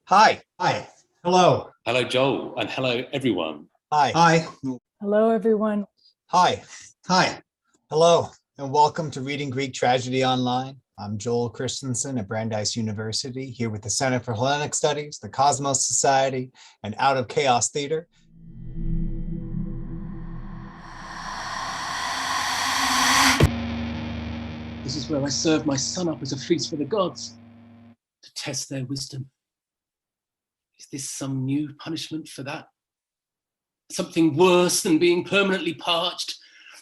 Hi. Hi. Hello. Hello, Joel, and hello, everyone. Hi. Hi. Hello, everyone. Hi. Hi. Hello, and welcome to Reading Greek Tragedy Online. I'm Joel Christensen at Brandeis University, here with the Center for Hellenic Studies, the Cosmos Society, and Out of Chaos Theater. This is where I serve my son up as a feast for the gods, to test their wisdom. Is this some new punishment for that? Something worse than being permanently parched,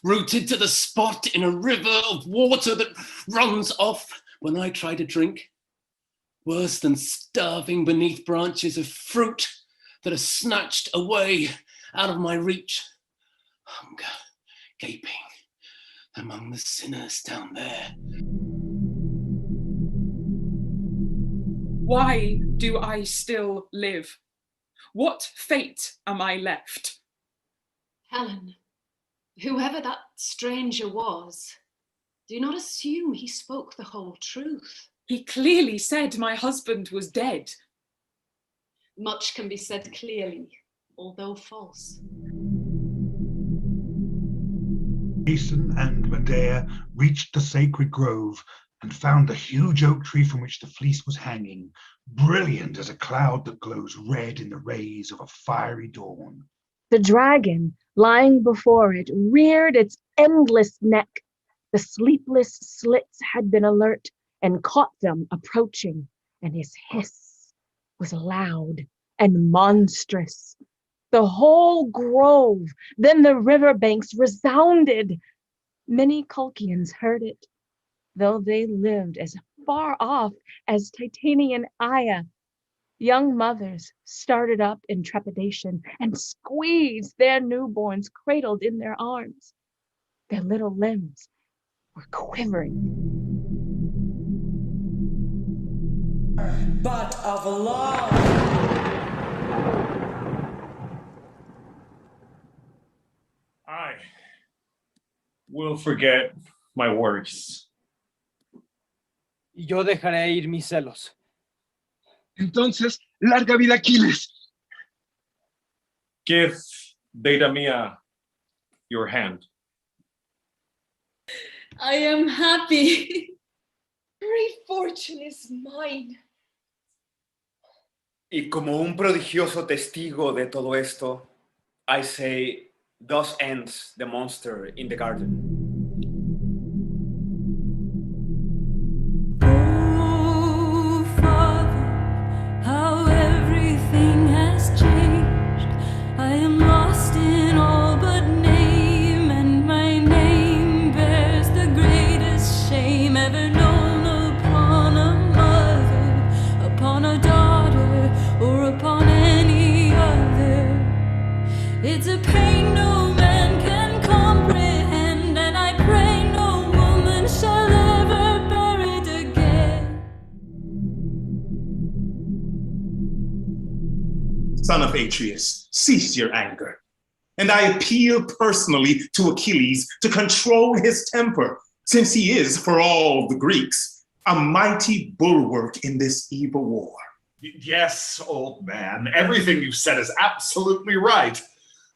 rooted to the spot in a river of water that runs off when I try to drink? Worse than starving beneath branches of fruit that are snatched away out of my reach? Hunger, gaping among the sinners down there. Why do I still live? What fate am I left? Helen, whoever that stranger was, do not assume he spoke the whole truth. He clearly said my husband was dead. Much can be said clearly, although false. Jason and Medea reached the sacred grove and found the huge oak tree from which the fleece was hanging, brilliant as a cloud that glows red in the rays of a fiery dawn. The dragon, lying before it, reared its endless neck. The sleepless slits had been alert and caught them approaching, and his hiss was loud and monstrous. The whole grove, then the riverbanks resounded. Many Colchians heard it, though they lived as far off as Titanian Aya. Young mothers started up in trepidation and squeezed their newborns cradled in their arms. Their little limbs were quivering. But of love. I will forget my worries. Y yo dejaré ir mis celos. Entonces, larga vida Aquiles. Give Deidamia your hand. I am happy. Great fortune is mine. Y como un prodigioso testigo de todo esto, I say, thus ends the monster in the garden. It's a pain no man can comprehend, and I pray no woman shall ever bear it again. Son of Atreus, cease your anger. And I appeal personally to Achilles to control his temper, since he is, for all the Greeks, a mighty bulwark in this evil war. Yes, old man, everything you've said is absolutely right.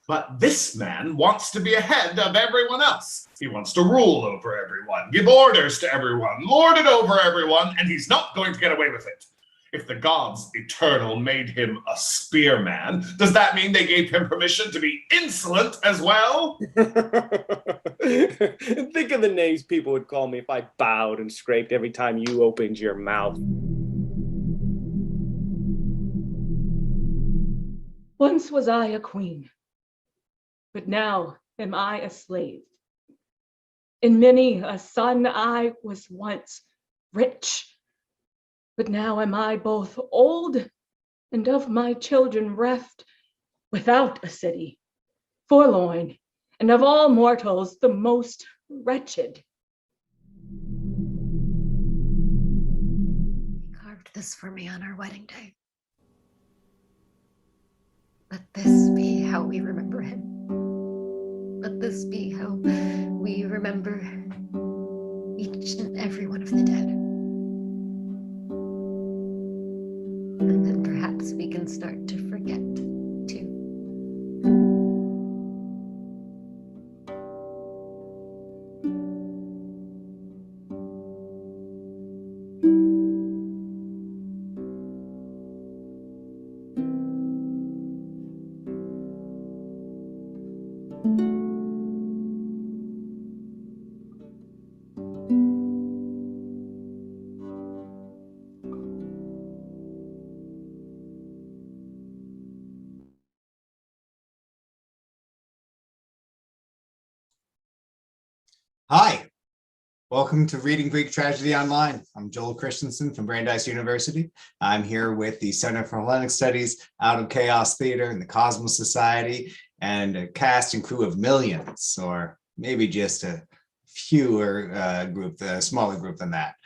But this man wants to be ahead of everyone else. He wants to rule over everyone, give orders to everyone, lord it over everyone, and he's not going to get away with it. If the gods eternal made him a spearman, does that mean they gave him permission to be insolent as well? Think of the names people would call me if I bowed and scraped every time you opened your mouth. Once was I a queen, but now am I a slave. In many a son I was once rich, but now am I both old and of my children reft, without a city, forlorn, and of all mortals the most wretched. He carved this for me on our wedding day. Let this be how we remember him. Let this be how we remember each and every one of the dead. And then perhaps start to forget too. Hi, welcome to Reading Greek Tragedy Online. I'm Joel Christensen from Brandeis University. I'm here with the Center for Hellenic Studies, Out of Chaos Theater, and the Cosmos Society, and a cast and crew of millions, or maybe just a fewer group, a smaller group than that.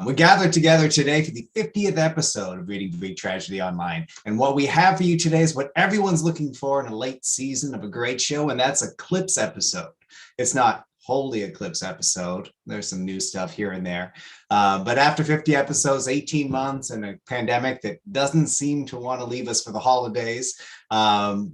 We gathered together today for the 50th episode of Reading Greek Tragedy Online. And what we have for you today is what everyone's looking for in a late season of a great show, and that's a Eclipse episode. It's not wholly Eclipse episode. There's some new stuff here and there. But after 50 episodes, 18 months, and a pandemic that doesn't seem to want to leave us for the holidays,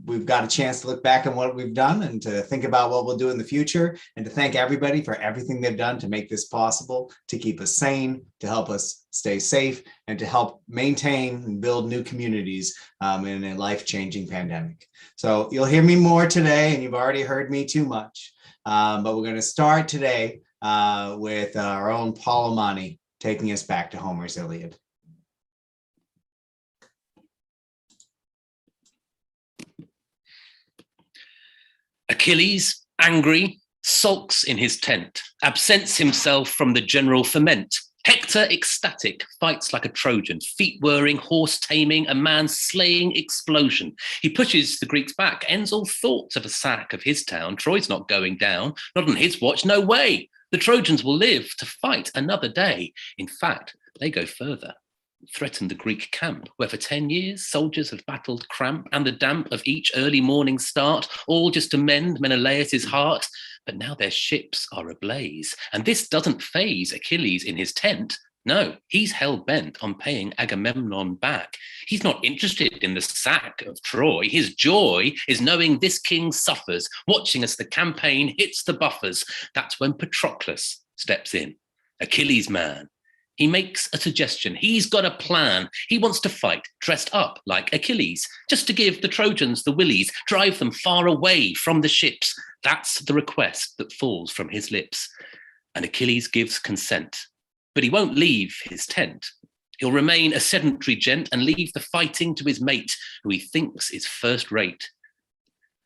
we've got a chance to look back on what we've done and to think about what we'll do in the future, and to thank everybody for everything they've done to make this possible, to keep us sane, to help us stay safe, and to help maintain and build new communities in a life-changing pandemic. So you'll hear me more today, and you've already heard me too much. But we're going to start today with our own Paul Amani taking us back to Homer's Iliad. Achilles, angry, sulks in his tent, absents himself from the general ferment. Hector, ecstatic, fights like a Trojan, feet whirring, horse taming, a man-slaying explosion. He pushes the Greeks back, ends all thoughts of a sack of his town. Troy's not going down, not on his watch, no way. The Trojans will live to fight another day. In fact, they go further, threaten the Greek camp, where for 10 years soldiers have battled cramp and the damp of each early morning start, all just to mend Menelaus' heart. But now their ships are ablaze, and this doesn't faze Achilles in his tent. No, he's hell-bent on paying Agamemnon back. He's not interested in the sack of Troy. His joy is knowing this king suffers, watching as the campaign hits the buffers. That's when Patroclus steps in, Achilles' man. He makes a suggestion. He's got a plan. He wants to fight dressed up like Achilles, just to give the Trojans the willies, drive them far away from the ships. That's the request that falls from his lips. And Achilles gives consent, but he won't leave his tent. He'll remain a sedentary gent and leave the fighting to his mate, who he thinks is first rate.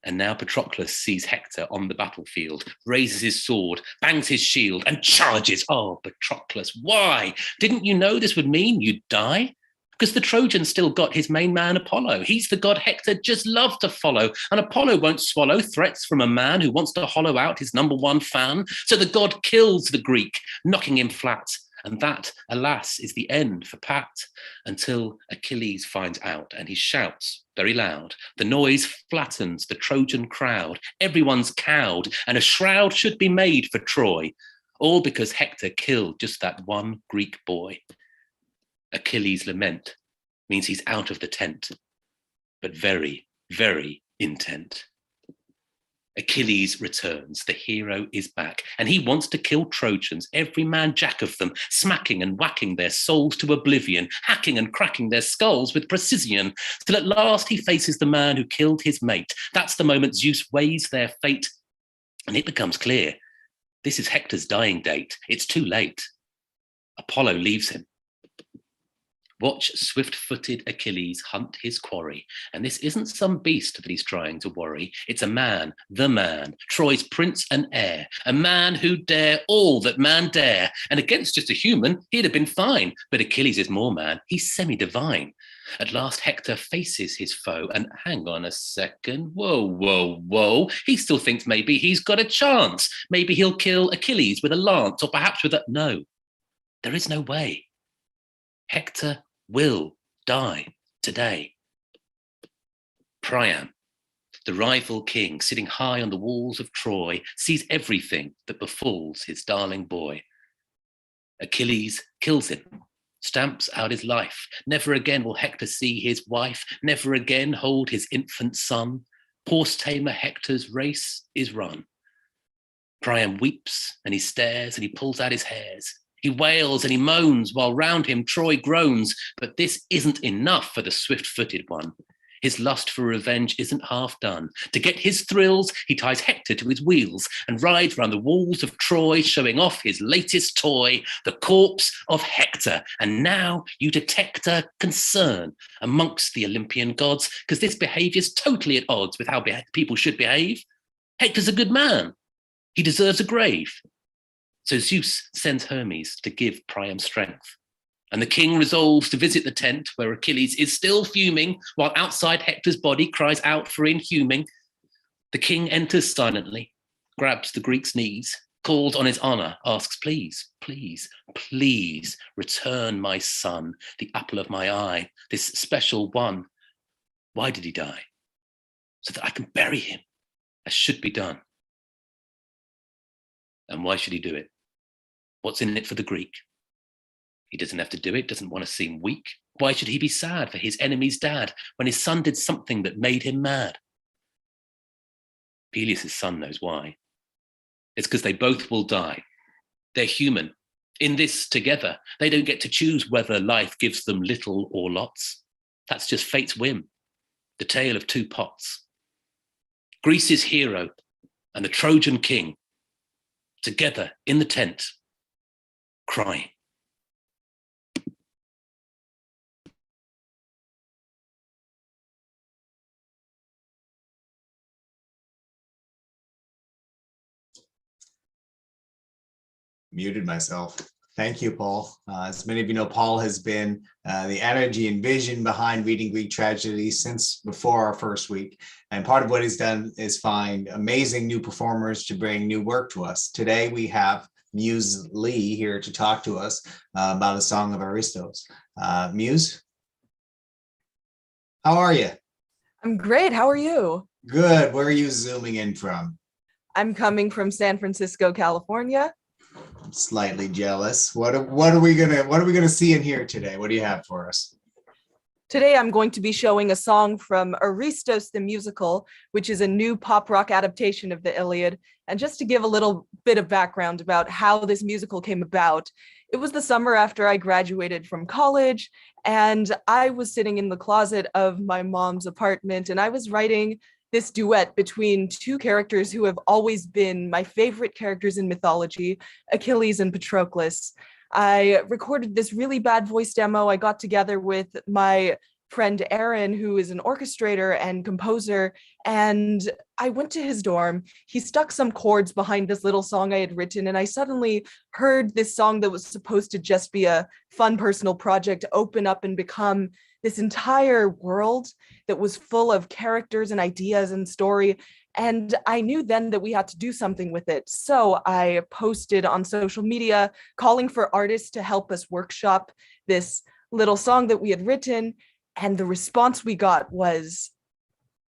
And now Patroclus sees Hector on the battlefield, raises his sword, bangs his shield, and charges. Oh, Patroclus, why? Didn't you know this would mean you'd die? Because the Trojans still got his main man, Apollo. He's the god Hector just loved to follow, and Apollo won't swallow threats from a man who wants to hollow out his #1 fan. So the god kills the Greek, knocking him flat. And that, alas, is the end for Pat, until Achilles finds out, and he shouts very loud. The noise flattens the Trojan crowd. Everyone's cowed, and a shroud should be made for Troy, all because Hector killed just that one Greek boy. Achilles' lament means he's out of the tent, but very, very intent. Achilles returns, the hero is back, and he wants to kill Trojans, every man jack of them, smacking and whacking their souls to oblivion, hacking and cracking their skulls with precision, till at last he faces the man who killed his mate. That's the moment Zeus weighs their fate, and it becomes clear, this is Hector's dying date. It's too late. Apollo leaves him. Watch swift-footed Achilles hunt his quarry. And this isn't some beast that he's trying to worry. It's a man, the man, Troy's prince and heir, a man who dare all that man dare. And against just a human, he'd have been fine. But Achilles is more man. He's semi-divine. At last, Hector faces his foe. And hang on a second. Whoa, whoa, whoa. He still thinks maybe he's got a chance. Maybe he'll kill Achilles with a lance, or perhaps with a... No, there is no way. Hector will die today. Priam, the rival king, sitting high on the walls of Troy, sees everything that befalls his darling boy. Achilles kills him, stamps out his life. Never again will Hector see his wife, never again hold his infant son. Horse tamer Hector's race is run. Priam weeps and he stares and he pulls out his hairs. He wails and he moans while round him Troy groans, but this isn't enough for the swift-footed one. His lust for revenge isn't half done. To get his thrills, he ties Hector to his wheels and rides round the walls of Troy, showing off his latest toy, the corpse of Hector. And now you detect a concern amongst the Olympian gods, because this behaviour's totally at odds with how people should behave. Hector's a good man. He deserves a grave. So Zeus sends Hermes to give Priam strength. And the king resolves to visit the tent where Achilles is still fuming, while outside Hector's body cries out for inhuming. The king enters silently, grabs the Greek's knees, calls on his honor, asks, please, please, please return my son, the apple of my eye, this special one. Why did he die? So that I can bury him, as should be done. And why should he do it? What's in it for the Greek? He doesn't have to do it, doesn't want to seem weak. Why should he be sad for his enemy's dad when his son did something that made him mad? Peleus' son knows why. It's because they both will die. They're human. In this together, they don't get to choose whether life gives them little or lots. That's just fate's whim, the tale of two pots. Greece's hero and the Trojan king, together in the tent, crying. Muted myself. Thank you, Paul. As many of you know, Paul has been the energy and vision behind Reading Greek Tragedy since before our first week. And part of what he's done is find amazing new performers to bring new work to us. Today, we have Muse Lee here to talk to us about a song of Aristos. Muse, how are you? I'm great. How are you? Good. Where are you zooming in from? I'm coming from San Francisco, California. I'm slightly jealous. What are we gonna see and hear today? What do you have for us? Today, I'm going to be showing a song from Aristos the Musical, which is a new pop rock adaptation of the Iliad. And just to give a little bit of background about how this musical came about, it was the summer after I graduated from college, and I was sitting in the closet of my mom's apartment, and I was writing this duet between two characters who have always been my favorite characters in mythology, Achilles and Patroclus. I recorded this really bad voice demo. I got together with my friend Aaron, who is an orchestrator and composer, and I went to his dorm. He stuck some chords behind this little song I had written, and I suddenly heard this song that was supposed to just be a fun personal project open up and become this entire world that was full of characters and ideas and story. And I knew then that we had to do something with it. So I posted on social media calling for artists to help us workshop this little song that we had written. And the response we got was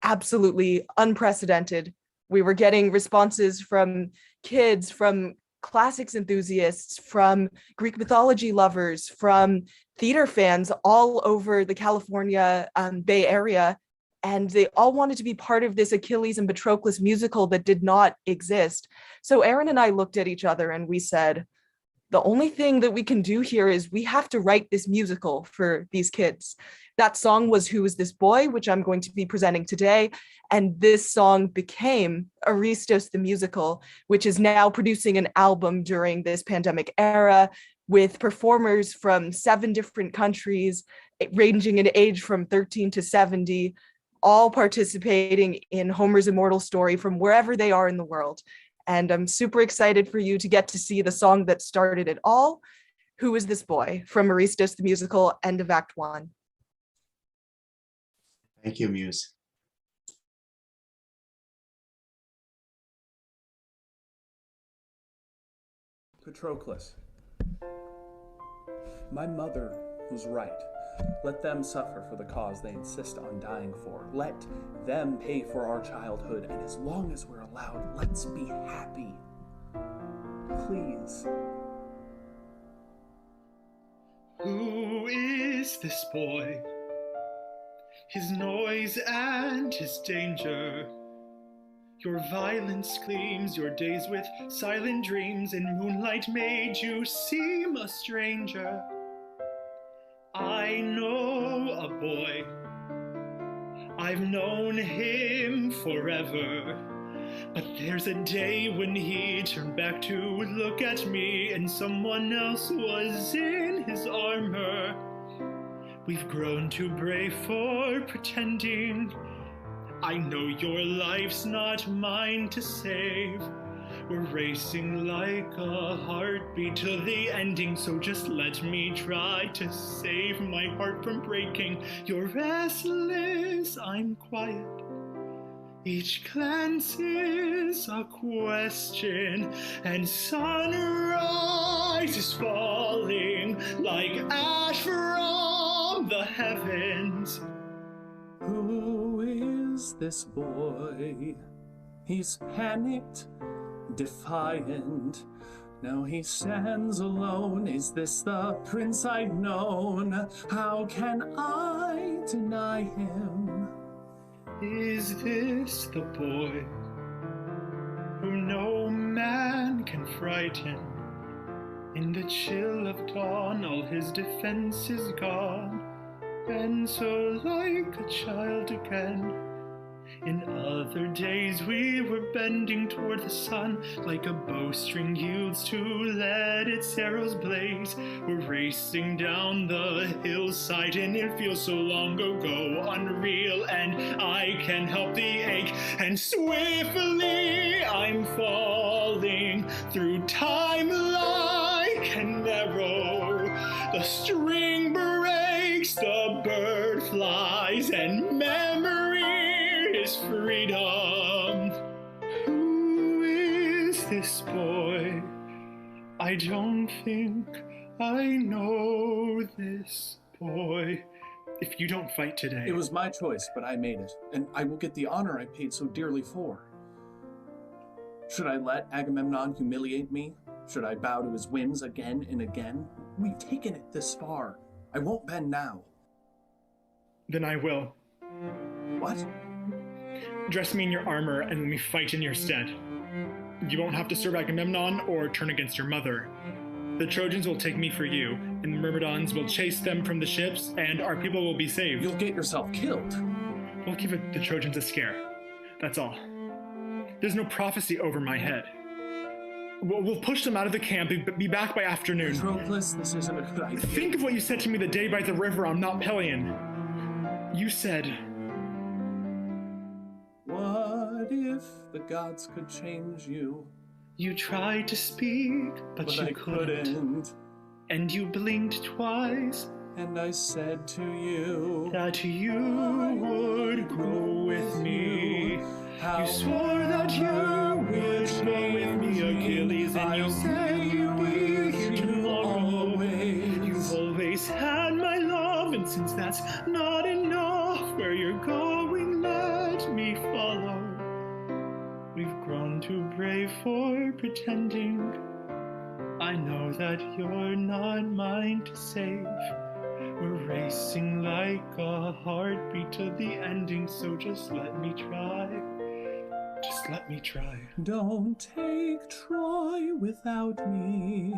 absolutely unprecedented. We were getting responses from kids, from classics enthusiasts, from Greek mythology lovers, from theater fans all over the California Bay Area. And they all wanted to be part of this Achilles and Patroclus musical that did not exist. So Aaron and I looked at each other and we said, the only thing that we can do here is we have to write this musical for these kids. That song was Who Is This Boy?, which I'm going to be presenting today. And this song became Aristos the Musical, which is now producing an album during this pandemic era with performers from 7 different countries, ranging in age from 13 to 70, all participating in Homer's immortal story from wherever they are in the world. And I'm super excited for you to get to see the song that started it all, Who Is This Boy?, from Aristos the Musical, end of Act 1. Thank you, Muse. Patroclus, my mother was right. Let them suffer for the cause they insist on dying for. Let them pay for our childhood, and as long as we're allowed, let's be happy. Please. Who is this boy? His noise and his danger. Your violence gleams, your days with silent dreams in moonlight made you seem a stranger. I know a boy. I've known him forever. But there's a day when he turned back to look at me and someone else was in his armor. We've grown too brave for pretending. I know your life's not mine to save. We're racing like a heartbeat to the ending, so just let me try to save my heart from breaking. You're restless, I'm quiet. Each glance is a question, and sunrise is falling like ash from the heavens. Who is this boy? He's panicked, defiant. Now he stands alone. Is this the prince I'd known? How can I deny him? Is this the boy who no man can frighten? In the chill of dawn, all his defense is gone, and so like a child again. In other days we were bending toward the sun, like a bowstring yields to let its arrows blaze. We're racing down the hillside and it feels so long ago, unreal, and I can't help the ache. And swiftly I'm falling through time like an arrow. The string breaks, the bird flies, and memory is freedom. Who is this boy? I don't think I know this boy. If you don't fight today... It was my choice, but I made it, and I will get the honor I paid so dearly for. Should I let Agamemnon humiliate me? Should I bow to his whims again and again? We've taken it this far. I won't bend now. Then I will. What? Dress me in your armor and let me fight in your stead. You won't have to serve Agamemnon or turn against your mother. The Trojans will take me for you, and the Myrmidons will chase them from the ships, and our people will be saved. You'll get yourself killed. We'll give the Trojans a scare. That's all. There's no prophecy over my head. We'll push them out of the camp and be back by afternoon. Patroclus, this isn't a good idea. Think of what you said to me the day by the river on Mount Pelion. You said... What if the gods could change you? You tried to speak, but you I couldn't. And you blinked twice. And I said to you that you would go with me. You swore that you would go with me, Achilles, and you said you'd be here tomorrow. You've always had my love, and since that's not enough, where you're going, let me follow. We've grown too brave for pretending. I know that you're not mine to save. We're racing like a heartbeat to the ending, so just let me try. Just let me try. Don't take Troy without me.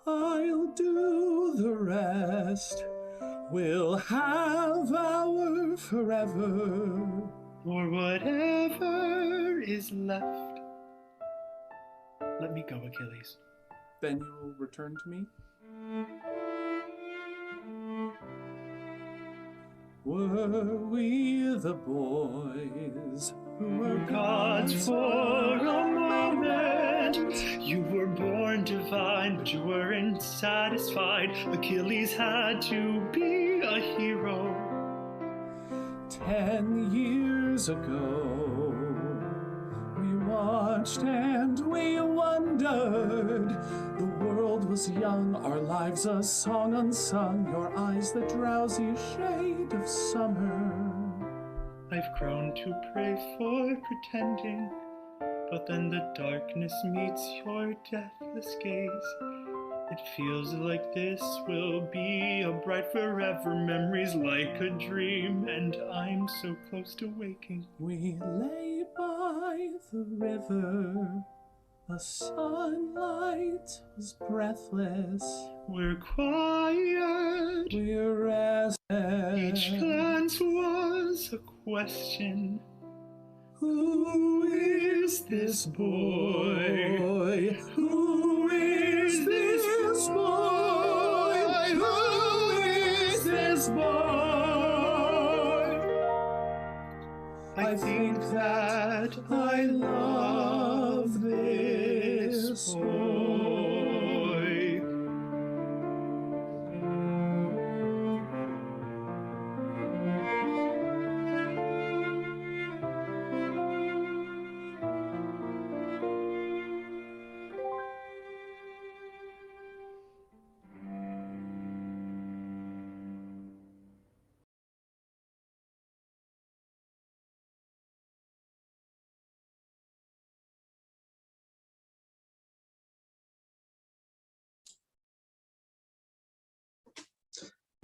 I'll do the rest. We'll have our forever. Or whatever is left. Let me go, Achilles. Then you'll return to me? Were we the boys who were gods for a moment? You were born divine, but you weren't satisfied. Achilles had to be a hero. 10 years ago, we watched and we wondered. The world was young, our lives a song unsung, your eyes the drowsy shade of summer. I've grown too brave for pretending, but then the darkness meets your deathless gaze. It feels like this will be a bright forever, memories like a dream, and I'm so close to waking. We lay by the river, the sunlight was breathless. We're quiet, we're rested. Each glance was a question. Who is this boy? Who is this boy? Who is this boy? I think that I love this boy.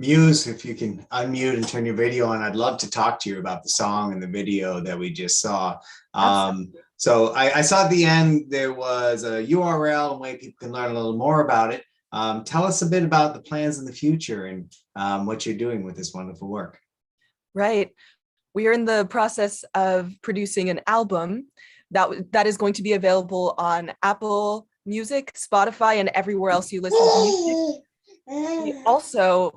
Muse, if you can unmute and turn your video on, I'd love to talk to you about the song and the video that we just saw. So I saw at the end there was a URL and way people can learn a little more about it. Tell us a bit about the plans in the future and what you're doing with this wonderful work. Right. We are in the process of producing an album that is going to be available on Apple Music, Spotify, and everywhere else you listen to music.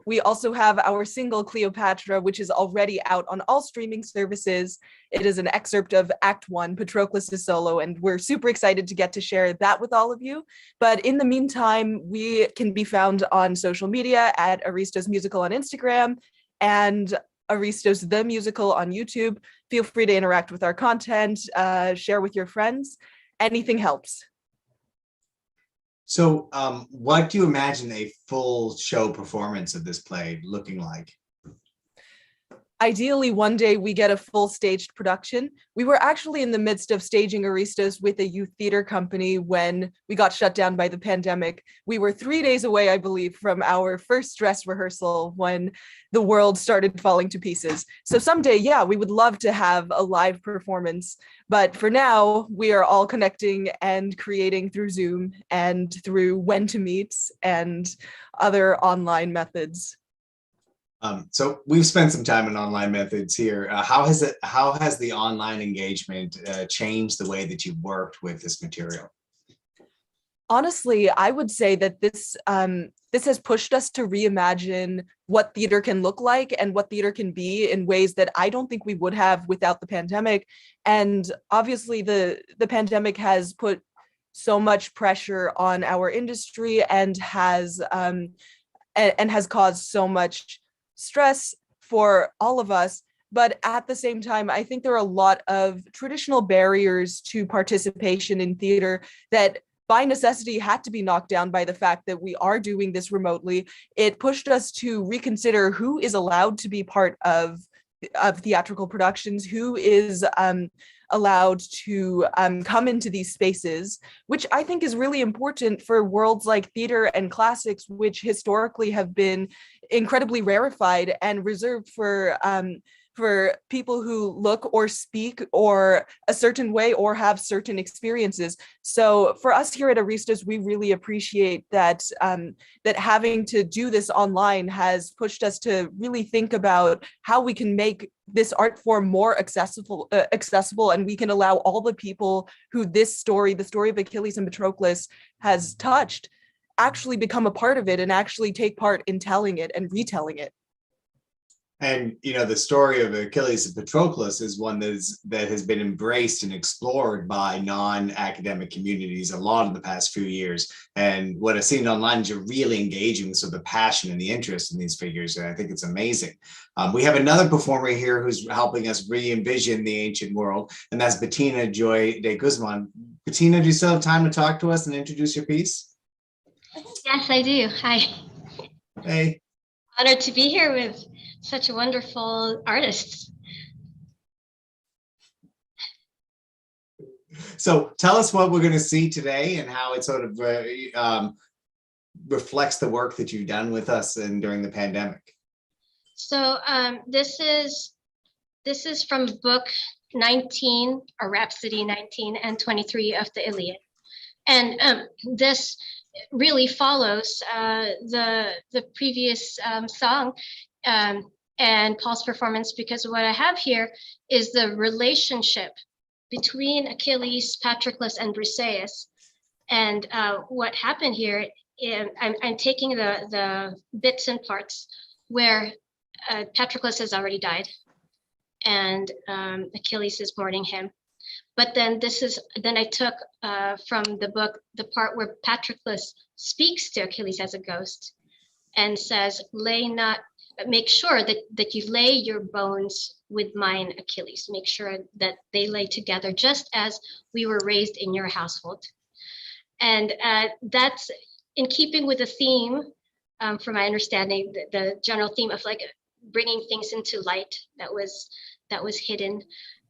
We also have our single Cleopatra, which is already out on all streaming services. It is an excerpt of Act 1, Patroclus' solo, and we're super excited to get to share that with all of you. But in the meantime, we can be found on social media at Aristos Musical on Instagram and Aristos the Musical on YouTube. Feel free to interact with our content, share with your friends. Anything helps. So what do you imagine a full show performance of this play looking like? Ideally, one day we get a full staged production. We were actually in the midst of staging Aristos with a youth theater company when we got shut down by the pandemic. We were 3 days away, I believe, from our first dress rehearsal when the world started falling to pieces. So someday, yeah, we would love to have a live performance. But for now, we are all connecting and creating through Zoom and through When to Meets and other online methods. So we've spent some time in online methods here. How has the online engagement changed the way that you've worked with this material? Honestly, I would say that this has pushed us to reimagine what theater can look like and what theater can be in ways that I don't think we would have without the pandemic. And obviously, the pandemic has put so much pressure on our industry and has caused so much stress for all of us. But at the same time, I think there are a lot of traditional barriers to participation in theater that by necessity had to be knocked down by the fact that we are doing this remotely. It pushed us to reconsider who is allowed to be part of theatrical productions, who is allowed to come into these spaces, which I think is really important for worlds like theater and classics, which historically have been incredibly rarefied and reserved for people who look or speak or a certain way or have certain experiences. So for us here at Aristos, we really appreciate that that having to do this online has pushed us to really think about how we can make this art form more accessible, and we can allow all the people who this story, the story of Achilles and Patroclus, has touched, actually become a part of it and actually take part in telling it and retelling it. And you know, the story of Achilles and Patroclus is one that has been embraced and explored by non-academic communities a lot in the past few years. And what I've seen online is you're really engaging with sort of the passion and the interest in these figures, and I think it's amazing. We have another performer here who's helping us re-envision the ancient world, and that's Bettina Joy de Guzman. Bettina, do you still have time to talk to us and introduce your piece? Yes, I do. Hi. Hey. Honored to be here with such wonderful artists. So tell us what we're going to see today and how it sort of reflects the work that you've done with us and during the pandemic. So this is from book 19, or Rhapsody 19 and 23 of the Iliad. And this really follows the previous song and Paul's performance, because what I have here is the relationship between Achilles, Patroclus, and Briseis. And what happened here, I'm taking the bits and parts where Patroclus has already died, and Achilles is mourning him. But then I took from the book the part where Patroclus speaks to Achilles as a ghost and says, make sure that you lay your bones with mine, Achilles. Make sure that they lay together just as we were raised in your household. And that's in keeping with the theme, from my understanding, the general theme of like bringing things into light that was hidden.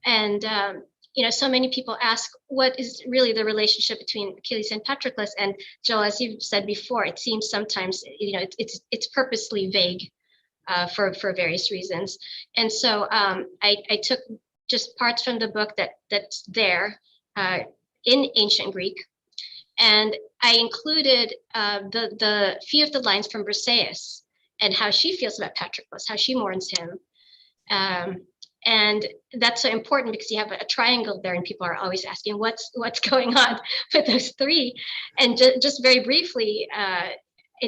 And so many people ask, what is really the relationship between Achilles and Patroclus? And Joel, as you've said before, it seems sometimes it's purposely vague for various reasons. And so I took just parts from the book that's there in ancient Greek, and I included the few of the lines from Briseis and how she feels about Patroclus, how she mourns him. And that's so important because you have a triangle there, and people are always asking what's going on with those three. And just very briefly, I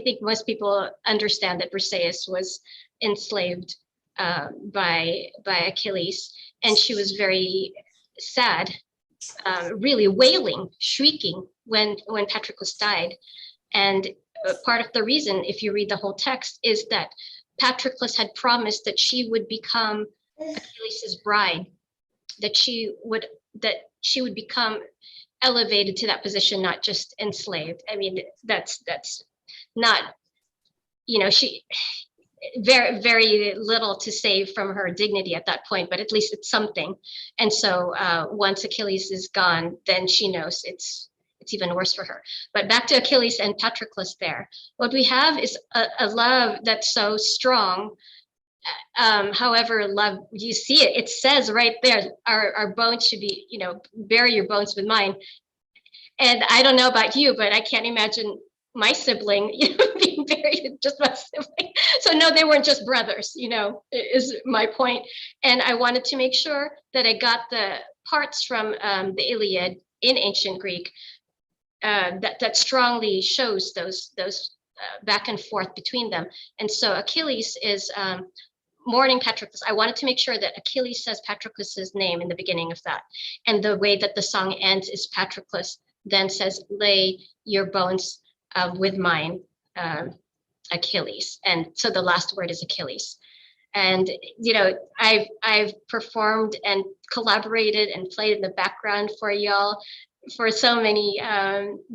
think most people understand that Briseis was enslaved by Achilles, and she was very sad, really wailing, shrieking when Patroclus died. And part of the reason, if you read the whole text, is that Patroclus had promised that she would become Achilles' bride, that she would become elevated to that position, not just enslaved. I mean, that's not, she very, very little to save from her dignity at that point, but at least it's something. And so once Achilles is gone, then she knows it's even worse for her. But back to Achilles and Patroclus there. What we have is a love that's so strong. However, love, you see it, it says right there, our bones should be, bury your bones with mine. And I don't know about you, but I can't imagine my sibling being buried with just my sibling. So no, they weren't just brothers, is my point. And I wanted to make sure that I got the parts from the Iliad in ancient Greek that strongly shows those back and forth between them. And so Achilles is mourning Patroclus. I wanted to make sure that Achilles says Patroclus's name in the beginning of that. And the way that the song ends is Patroclus then says, lay your bones with mine, Achilles. And so the last word is Achilles. And, I've performed and collaborated and played in the background for y'all for so many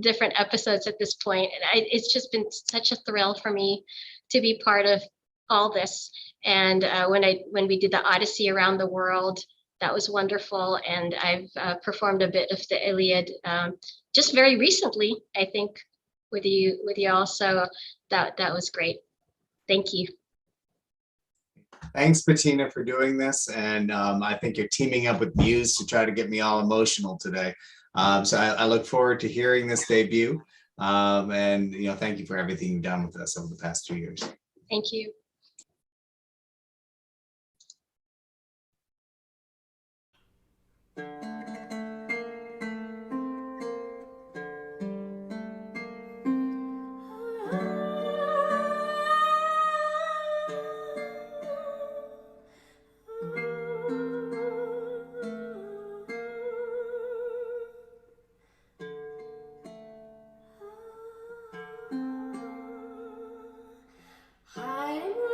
different episodes at this point. And it's just been such a thrill for me to be part of all this. And when we did the Odyssey around the world, that was wonderful. And I've performed a bit of the Iliad just very recently, I think, with you all. So that was great. Thank you. Thanks, Bettina, for doing this. And I think you're teaming up with Muse to try to get me all emotional today. So I look forward to hearing this debut. And thank you for everything you've done with us over the past 2 years. Thank you. I'm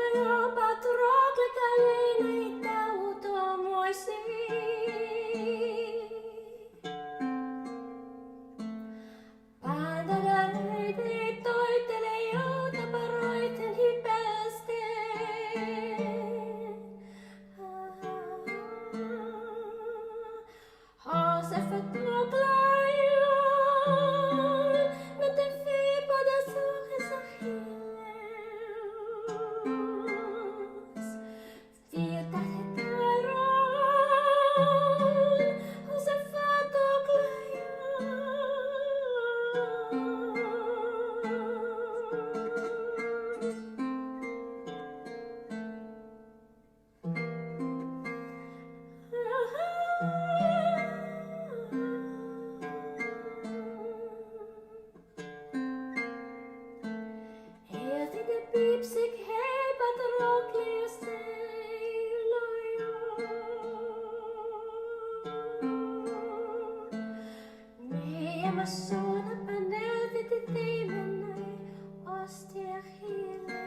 son επανέλθει τη θύμενη ως τη Αχίλλε.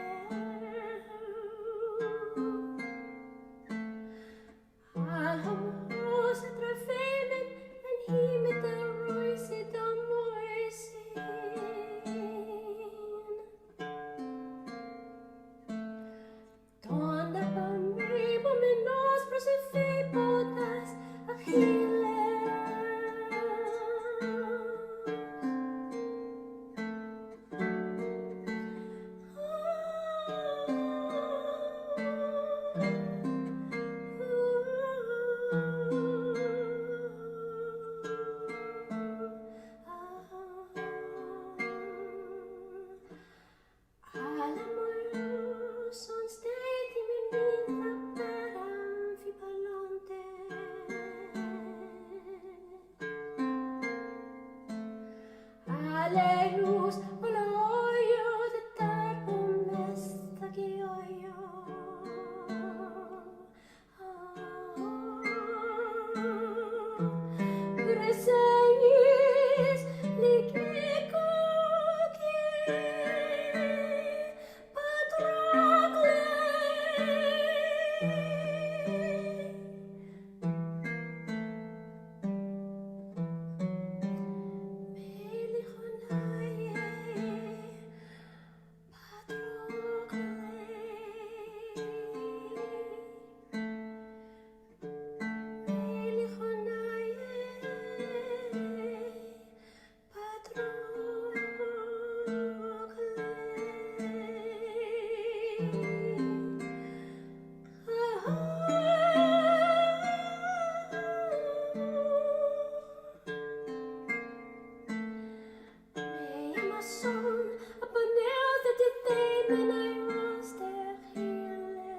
Alamos atrafemen en himet a roisit a moisin. Donde pamribo menos prosefipotas Achille. Son stati menina per amfipalonte. Aleluia, oloio de tarpo mesta que oio. Preseis likeko que son επανέλθει τη θύμενη ως τη Αχίλλε.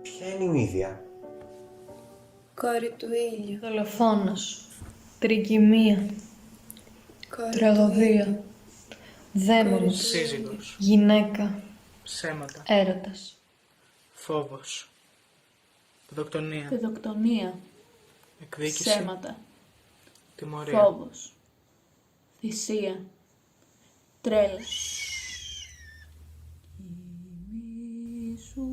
Ποια είναι η Μύδια? Κόρη του ήλιου. Δολοφόνος. Τρικυμία. Τραγωδία. Δαίμονας. Σύζυγος. Γυναίκα. Ψέματα. Έρωτας. Φόβος. Παιδοκτονία. Παιδοκτονία. Εκδίκηση. Ψέματα. Τιμωρία. Φόβος. Θυσία. Τρέλα. Σου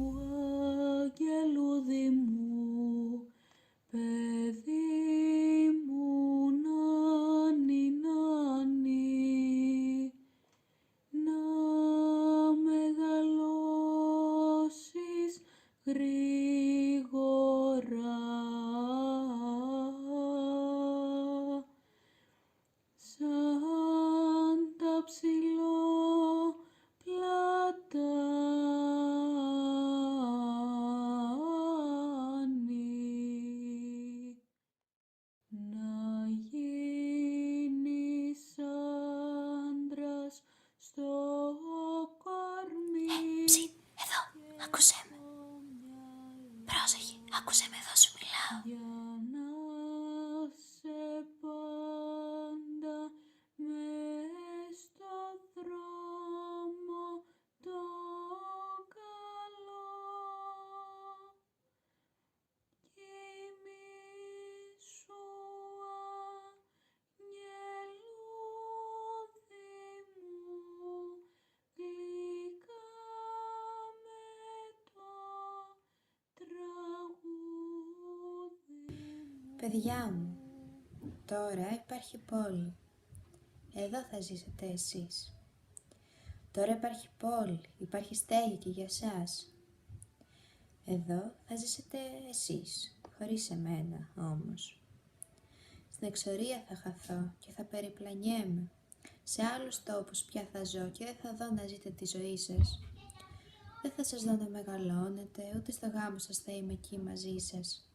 αγγελούδι μου, παιδί μου, νάνι, νάνι, να μεγαλώσεις γρήγορα, σαν τα ψηλοπλατάνη, να γίνεις άντρας στο κορμί. Ψι, εδώ, άκουσέ με. Πρόσεχε, άκουσέ με, εδώ σου μιλάω. Για να σε πάντα μες στο δρόμο το καλό. Κοιμήσου αγγελούδι μου, γλυκά με το τραγούδι. Παιδιά μου, τώρα υπάρχει πόλη. Εδώ θα ζήσετε εσείς. Τώρα υπάρχει πόλη, υπάρχει στέγη και για σας. Εδώ θα ζήσετε εσείς. χωρίς εμένα όμως. Στην εξορία θα χαθώ και θα περιπλανιέμαι. Σε άλλους τόπους πια θα ζω και δεν θα δω να ζείτε τη ζωή σας. Δεν θα σας δω να μεγαλώνετε, ούτε στο γάμο σας θα είμαι εκεί μαζί σας.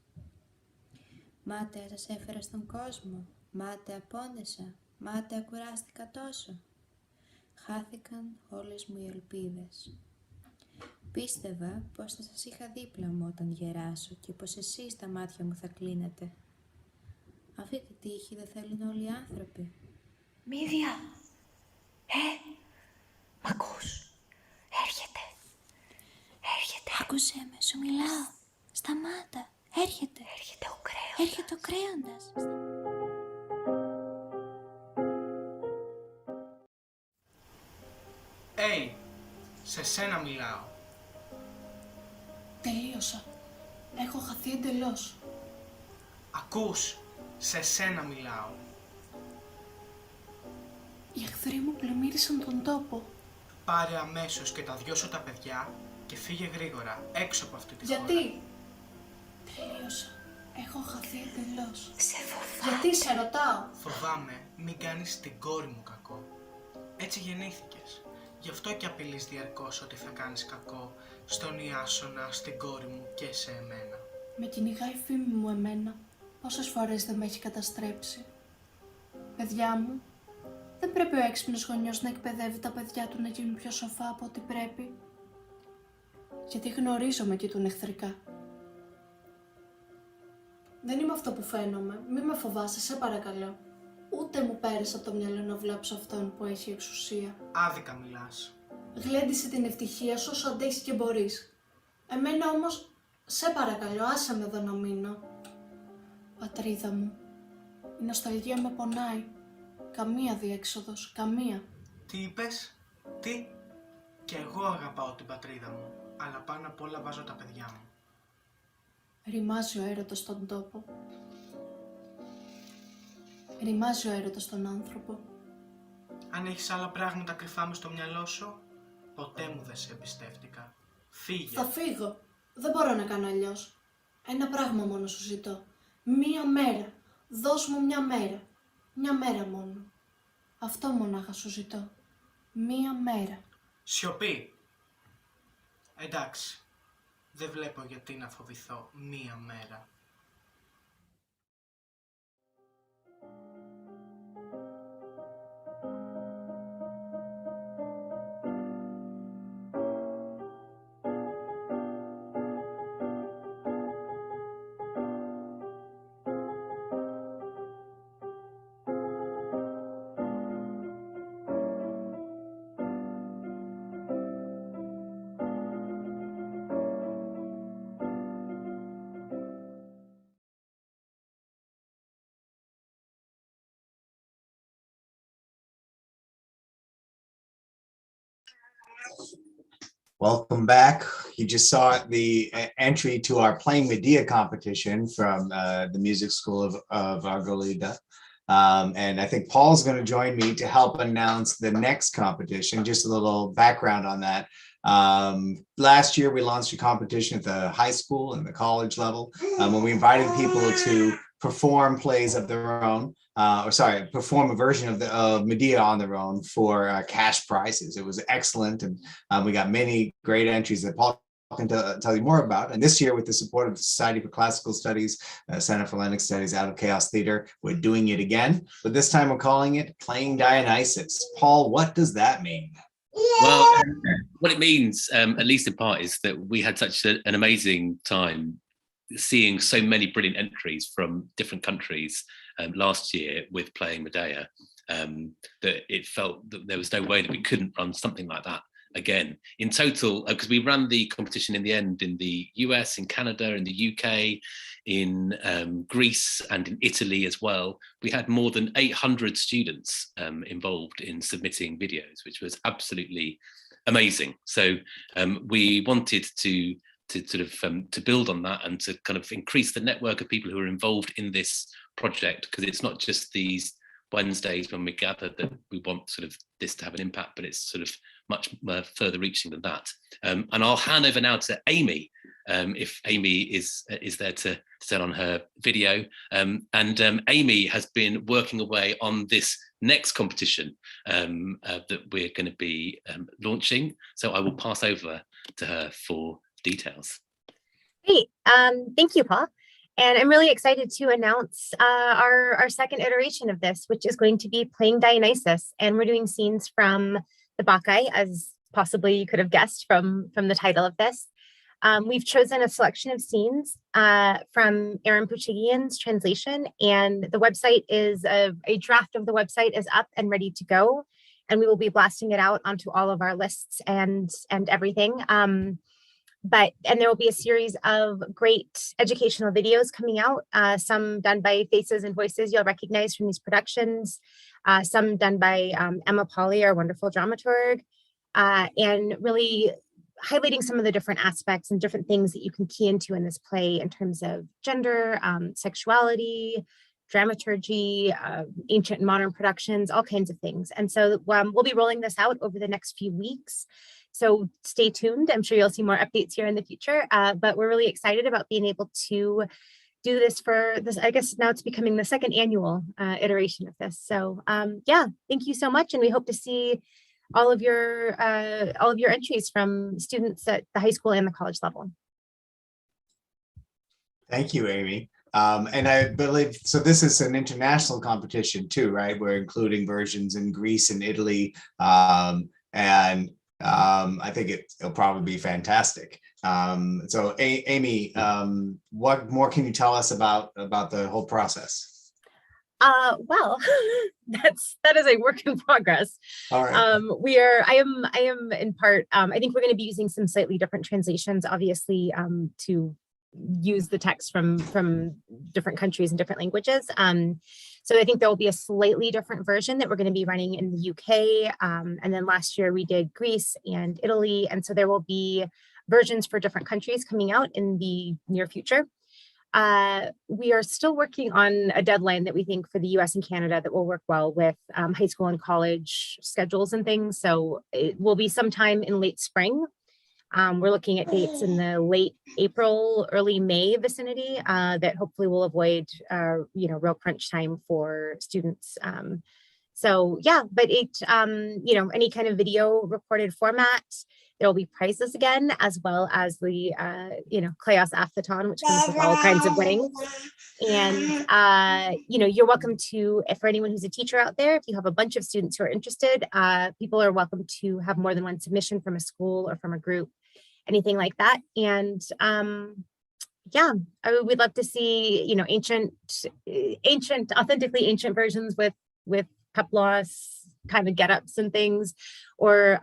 Μάταια σας έφερα στον κόσμο, μάταια πόνεσα, μάταια κουράστηκα τόσο. Χάθηκαν όλες μου οι ελπίδες. Πίστευα πως θα σας είχα δίπλα μου όταν γεράσω και πως εσείς τα μάτια μου θα κλείνετε. Αυτή τη τύχη δεν θέλουν όλοι οι άνθρωποι. Μύδια! Μ' ακούς? Έρχεται! Έρχεται! Άκουσέ με, σου μιλάω! Σταμάτα! Έρχεται! Έρχεται ο κρέοντας! Έρχεται ο κρέοντας! Σε σένα μιλάω. Τελείωσα. Έχω χαθεί εντελώς. Ακούς, σε σένα μιλάω. Οι εχθροί μου πλημμύρισαν τον τόπο. Πάρε αμέσως και τα δυο σου τα παιδιά και φύγε γρήγορα, έξω από αυτή τη χώρα. Γιατί? Τελείωσα. Έχω χαθεί εντελώς. Σε φοβάμαι. Γιατί σε ρωτάω? Φοβάμαι μην κάνεις την κόρη μου κακό. Έτσι γεννήθηκες. Γι' αυτό και απειλείς διαρκώς ότι θα κάνεις κακό στον Ιάσονα, στην κόρη μου και σε εμένα. Με κυνηγάει η φήμη μου εμένα. Πόσες φορές δεν με έχει καταστρέψει. Παιδιά μου, δεν πρέπει ο έξυπνος γονιός να εκπαιδεύει τα παιδιά του να γίνουν πιο σοφά από ό,τι πρέπει. Γιατί γνωρίζω με κοιτούν εχθρικά. Δεν είμαι αυτό που φαίνομαι. Μη με φοβάσαι, σε παρακαλώ. Ούτε μου πέρασε από το μυαλό να βλάψω αυτόν που έχει εξουσία. Άδικα μιλάς. Γλέντισε την ευτυχία σου όσο αντέχεις και μπορείς. Εμένα όμως, σε παρακαλώ, άσε με εδώ να μείνω. Πατρίδα μου, η νοσταλγία με πονάει. Καμία διέξοδος, καμία. Τι είπες? Τι? Κι εγώ αγαπάω την πατρίδα μου, αλλά πάνω απ' όλα βάζω τα παιδιά μου. Ρημάζει ο έρωτας στον τόπο. Ρημάζει ο έρωτας στον άνθρωπο. Αν έχεις άλλα πράγματα κρυφά μες στο μυαλό σου, ποτέ μου δεν σε εμπιστεύτηκα. Φύγε. Θα φύγω. Δεν μπορώ να κάνω αλλιώς. Ένα πράγμα μόνο σου ζητώ. Μία μέρα. Δώσ' μου μια μέρα. Μια μέρα μόνο. Αυτό μονάχα σου ζητώ. Μία μέρα. Σιωπή. Εντάξει. Δεν βλέπω γιατί να φοβηθώ μία μέρα. Welcome back. You just saw the entry to our Playing Medea competition from the music school of Argolida. And I think Paul's going to join me to help announce the next competition. Just a little background on that. Last year, we launched a competition at the high school and the college level when we invited people to perform plays of their own, perform a version of Medea on their own for cash prizes. It was excellent, and we got many great entries that Paul can tell you more about. And this year, with the support of the Society for Classical Studies, Center for Hellenic Studies out of Chaos Theater, we're doing it again, but this time we're calling it Playing Dionysus. Paul, what does that mean? Well, what it means, at least in part, is that we had such an amazing time seeing so many brilliant entries from different countries last year with Playing Medea, that it felt that there was no way that we couldn't run something like that again. In total, because we ran the competition in the end in the US, in Canada, in the UK, in Greece and in Italy as well, we had more than 800 students involved in submitting videos, which was absolutely amazing. So we wanted to build on that and to kind of increase the network of people who are involved in this project, because it's not just these Wednesdays when we gather that we want sort of this to have an impact, but it's sort of much further reaching than that. And I'll hand over now to Amy, if Amy is there to turn on her video. And Amy has been working away on this next competition that we're going to be launching. So I will pass over to her for details. Great. Thank you, Paul. And I'm really excited to announce our second iteration of this, which is going to be playing Dionysus. And we're doing scenes from the Bacchae, as possibly you could have guessed from the title of this. We've chosen a selection of scenes from Aaron Puchigian's translation, and the website is a draft of the website is up and ready to go. And we will be blasting it out onto all of our lists and everything. And there will be a series of great educational videos coming out, some done by faces and voices you'll recognize from these productions, some done by Emma Polly, our wonderful dramaturg, and really highlighting some of the different aspects and different things that you can key into in this play in terms of gender, sexuality, dramaturgy, ancient and modern productions, all kinds of things. And so we'll be rolling this out over the next few weeks. So stay tuned. I'm sure you'll see more updates here in the future, but we're really excited about being able to do this for this. I guess now it's becoming the second annual iteration of this. So yeah, thank you so much. And we hope to see all of your entries from students at the high school and the college level. Thank you, Amy. And I believe, so this is an international competition too, right? We're including versions in Greece and Italy. I think it'll probably be fantastic. So Amy, what more can you tell us about the whole process? Well, that is a work in progress. All right. I am in part, I think we're going to be using some slightly different translations, obviously, to use the text from different countries and different languages. So I think there will be a slightly different version that we're going to be running in the UK. And then last year we did Greece and Italy. And so there will be versions for different countries coming out in the near future. We are still working on a deadline that we think for the US and Canada that will work well with high school and college schedules and things. So it will be sometime in late spring. We're looking at dates in the late April, early May vicinity that hopefully will avoid, real crunch time for students. So yeah, but any kind of video recorded format, there will be prizes again, as well as the, Kleos Athleton, which comes with all kinds of winnings. And, you're welcome to, for anyone who's a teacher out there, if you have a bunch of students who are interested, people are welcome to have more than one submission from a school or from a group, anything like that. And we'd love to see, authentically ancient versions with peplos kind of get-ups and things, or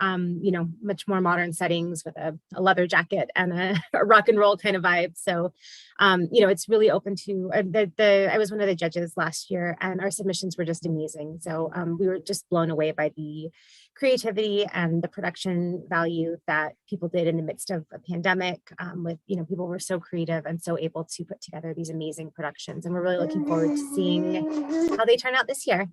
much more modern settings with a leather jacket and a rock and roll kind of vibe. So it's really open to I was one of the judges last year, and our submissions were just amazing. So we were just blown away by the creativity and the production value that people did in the midst of a pandemic. People were so creative and so able to put together these amazing productions, and we're really looking forward to seeing how they turn out this year.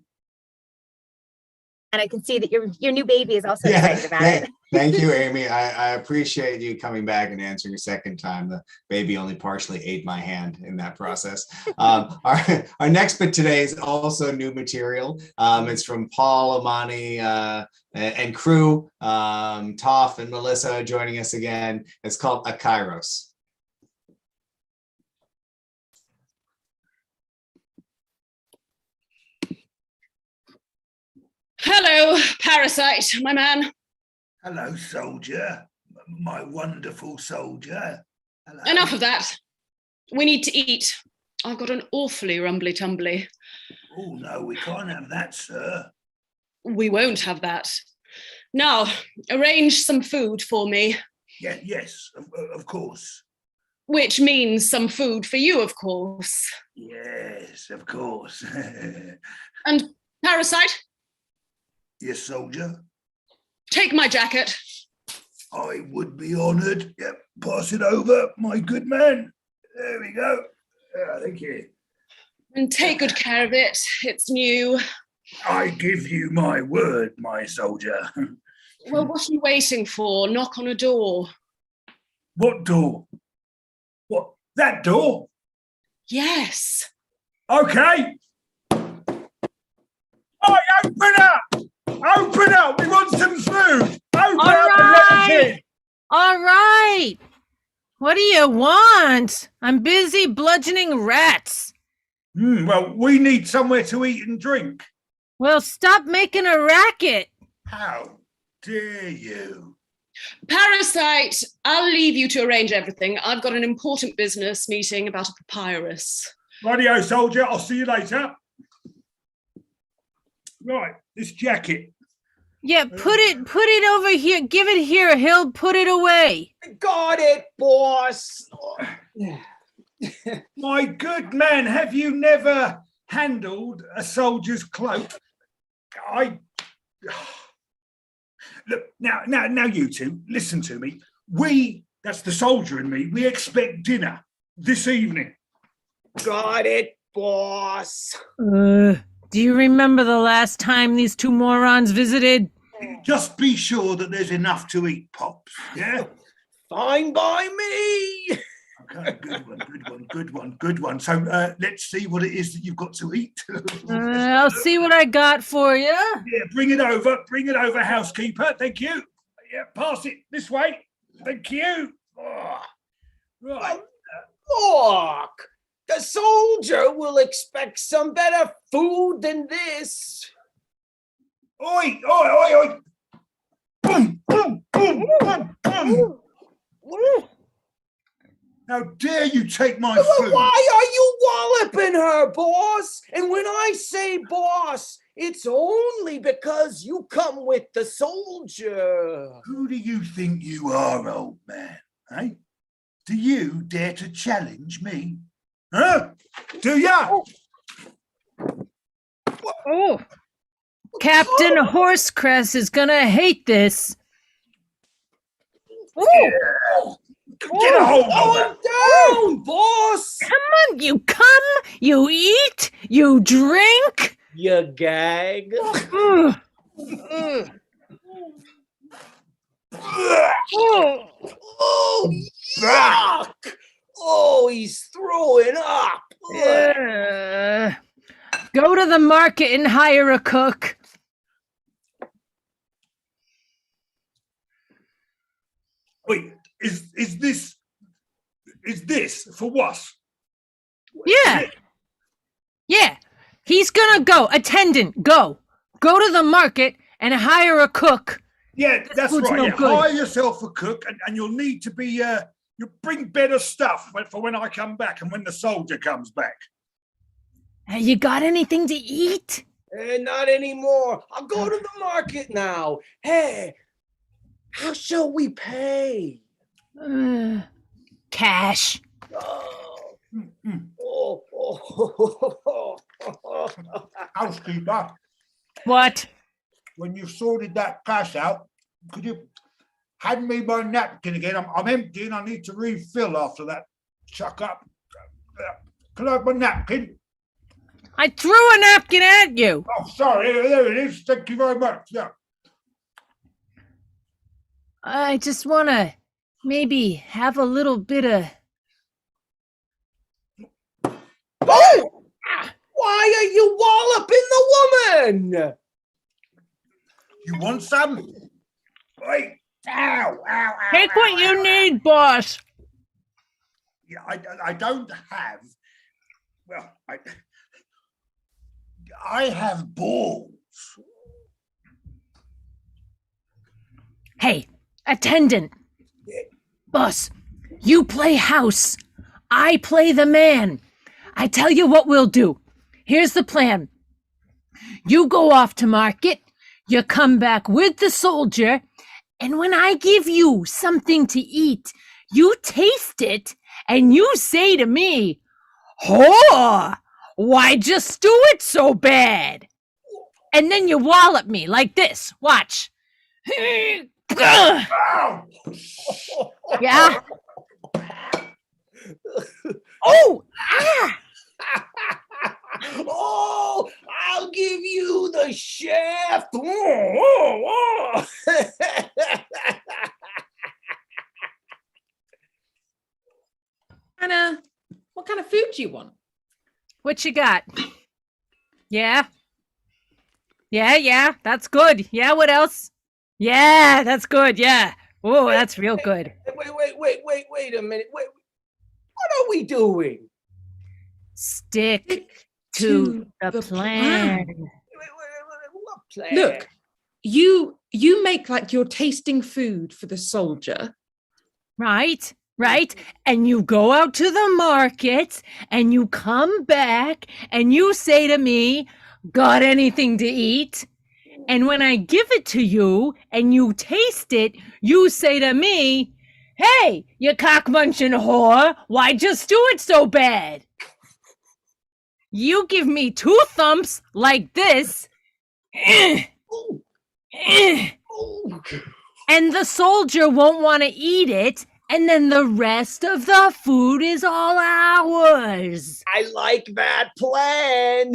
And I can see that your new baby is also excited about it. Thank you, Amy. I appreciate you coming back and answering a second time. The baby only partially ate my hand in that process. Our next bit today is also new material. It's from Paul, Amani, and crew, Toph and Melissa joining us again. It's called Akairos. Hello, Parasite, my man. Hello, soldier. My wonderful soldier. Hello. Enough of that. We need to eat. I've got an awfully rumbly-tumbly. Oh, no, we can't have that, sir. We won't have that. Now, arrange some food for me. Yeah, yes, of course. Which means some food for you, of course. Yes, of course. And Parasite? Yes, soldier. Take my jacket. I would be honoured. Yep, pass it over, my good man. There we go. Thank you. And take good care of it. It's new. I give you my word, my soldier. Well, what are you waiting for? Knock on a door. What door? What? That door? Yes. Okay. Oi, open up! Open up! We want some food! Open All up and let us in! All right. What do you want? I'm busy bludgeoning rats. Well, we need somewhere to eat and drink. Well, stop making a racket. How dare you? Parasite, I'll leave you to arrange everything. I've got an important business meeting about a papyrus. Rightio, soldier. I'll see you later. Right, this jacket. Yeah, put it over here. Give it here. He'll put it away. Got it, boss. My good man, have you never handled a soldier's cloak? Look, now you two, listen to me. That's the soldier and me, we expect dinner this evening. Got it, boss. Do you remember the last time these two morons visited? Just be sure that there's enough to eat, Pops, yeah? Fine by me. Okay, good one. So let's see what it is that you've got to eat. I'll see what I got for you. Yeah, bring it over, housekeeper. Thank you. Yeah, pass it this way. Thank you. Oh, right. Look, the soldier will expect some better food than this. Oi, oi, oi, oi. Boom, boom, boom, boom, boom. How dare you take my food? Why are you walloping her, boss? And when I say boss, it's only because you come with the soldier. Who do you think you are, old man? Eh? Do you dare to challenge me? Huh? Do ya? Oh, Captain Horsecrest is gonna hate this. Ooh. Get a hold of her. Down, boss. Come on, you come, you eat, you drink. You gag. Oh, Yuck! Oh, he's throwing up. Go to the market and hire a cook. Wait, is this for what? Yeah. He's gonna go. Attendant, go to the market and hire a cook. Yeah, that's food's right. no Yeah. good. Hire yourself a cook, and you'll need to be. You bring better stuff for when I come back and when the soldier comes back. Hey, you got anything to eat? Not anymore. I'll go to the market now. Hey, how shall we pay? Cash. Housekeeper. What? When you've sorted that cash out, could you hand me my napkin again? I'm empty and I need to refill after that chuck up. Can I have my napkin? I threw a napkin at you. Oh, sorry. There it is. Thank you very much. Yeah. I just want to maybe have a little bit of... Oh! Why are you walloping the woman? You want some? Wait. Ow, ow, ow. Take what you need, boss. Yeah, I don't have... Well, I have balls. Hey, attendant. Boss, you play house. I play the man. I tell you what we'll do. Here's the plan. You go off to market. You come back with the soldier. And when I give you something to eat, you taste it and you say to me, "Oh, why'd you stew it so bad?" And then you wallop me like this. Watch. Yeah? Oh! Ah! Oh, I'll give you the What you got? Yeah. Yeah, that's good. Yeah, what else? Yeah, that's good. Yeah. Oh, that's real good. Wait a minute. Wait, what are we doing? Stick to the plan. What plan? Look, you make like you're tasting food for the soldier. Right. And you go out to the market and you come back and you say to me, got anything to eat? And when I give it to you and you taste it, you say to me, hey, you cock-munching whore, why'd you stew it so bad? You give me 2 thumps like this, and the soldier won't want to eat it, and then the rest of the food is all ours. I like that plan.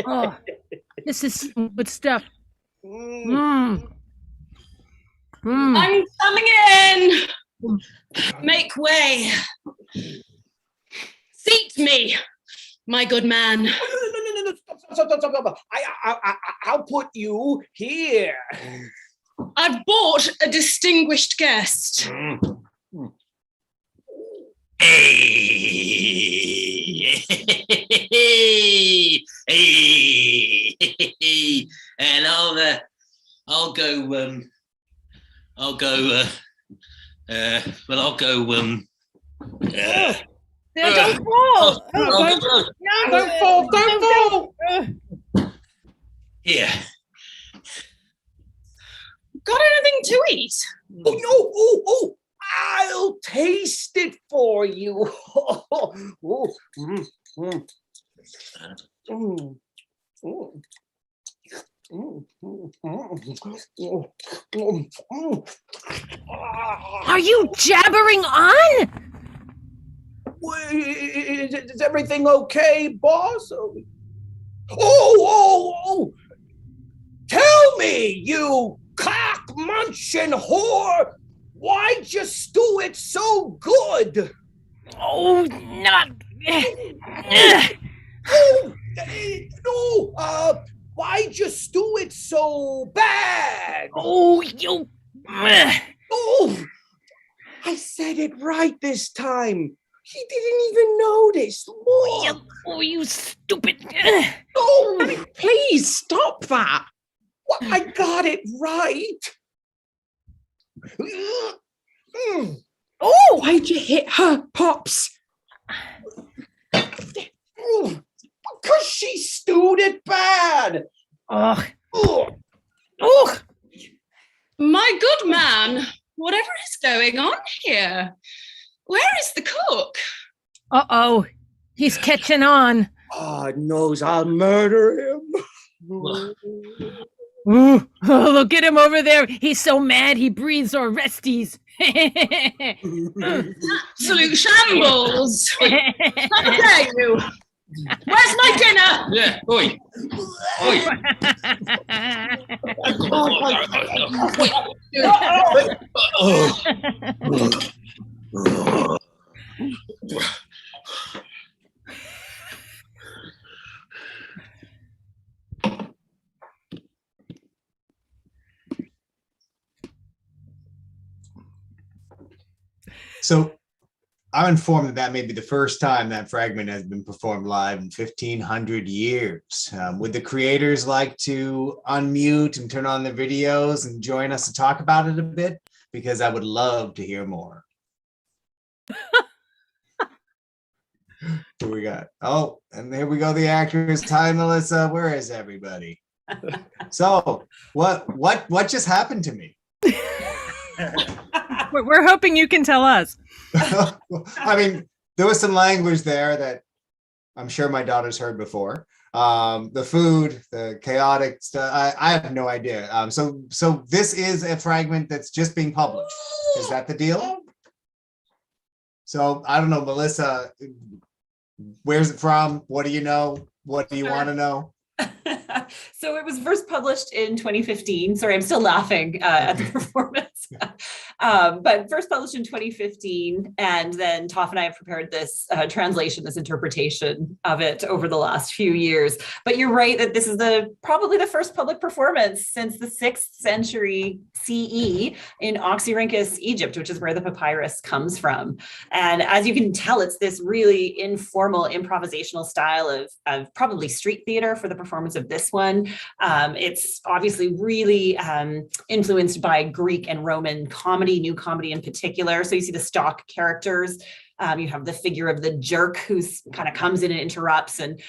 Oh, this is some good stuff. Mm. I'm coming in. Make way. Seat me, my good man. No, stop. I'll put you here. I've brought a distinguished guest. And I'll go. Don't fall. Don't fall. Here. Got anything to eat? Oh, I'll taste it for you. Are you jabbering on? Is everything okay, boss? Oh! Tell me, you cock-munching whore, why'd you stew it so good? Oh, not... No, why'd you stew it so bad? Oh, you... Oh, I said it right this time. He didn't even notice. Oh, you stupid. Oh, please stop that. What? I got it right. Oh, why'd you hit her, Pops? Because she stewed it bad. Ugh. My good man, whatever is going on here? Where is the cook? Uh-oh, he's catching on. God knows I'll murder him. Ooh, oh, look at him over there. He's so mad he breathes Orestes. Absolute shambles. How dare you? Where's my dinner? Yeah, oi. So I'm informed that may be the first time that fragment has been performed live in 1,500 years. Would the creators like to unmute and turn on their videos and join us to talk about it a bit? Because I would love to hear more. Who we got? Oh, and here we go, the actors. Hi, Melissa. Where is everybody? So what just happened to me? We're hoping you can tell us. I mean, there was some language there that I'm sure my daughter's heard before. The food, the chaotic stuff, I have no idea. So this is a fragment that's just being published. Is that the deal? So I don't know, Melissa, where's it from? What do you know? What do you want to know? So it was first published in 2015. Sorry, I'm still laughing at the performance. But first published in 2015, and then Toph and I have prepared this translation, this interpretation of it over the last few years. But you're right that this is probably the first public performance since the 6th century CE in Oxyrhynchus, Egypt, which is where the papyrus comes from. And as you can tell, it's this really informal improvisational style of probably street theater for the performance of this one. It's obviously really influenced by Greek and Roman comedy, new comedy in particular. So you see the stock characters. You have the figure of the jerk who's kind of comes in and interrupts and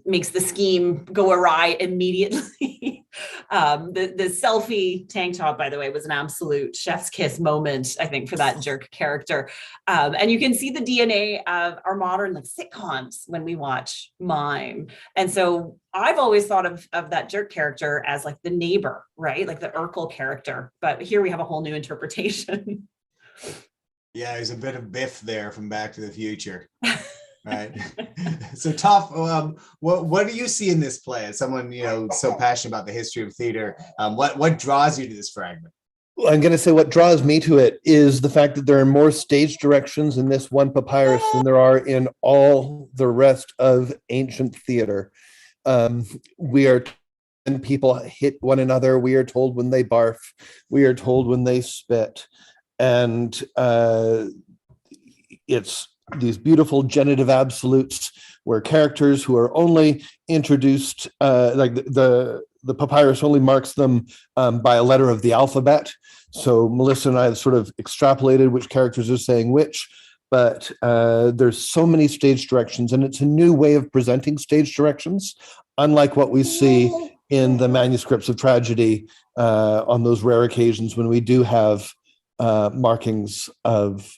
makes the scheme go awry immediately. The selfie tank top, by the way, was an absolute chef's kiss moment, I think, for that jerk character. And you can see the DNA of our modern sitcoms when we watch Mime. And so I've always thought of that jerk character as like the neighbor, right? Like the Urkel character. But here we have a whole new interpretation. Yeah, there's a bit of Biff there from Back to the Future, right? So, Toph, what do you see in this play as someone so passionate about the history of theater? What draws you to this fragment? Well, I'm going to say what draws me to it is the fact that there are more stage directions in this one papyrus than there are in all the rest of ancient theater. We are when people hit one another. We are told when they barf. We are told when they spit. And it's these beautiful genitive absolutes where characters who are only introduced, like the papyrus only marks them by a letter of the alphabet. So Melissa and I have sort of extrapolated which characters are saying which, but there's so many stage directions, and it's a new way of presenting stage directions, unlike what we see in the manuscripts of tragedy on those rare occasions when we do have markings of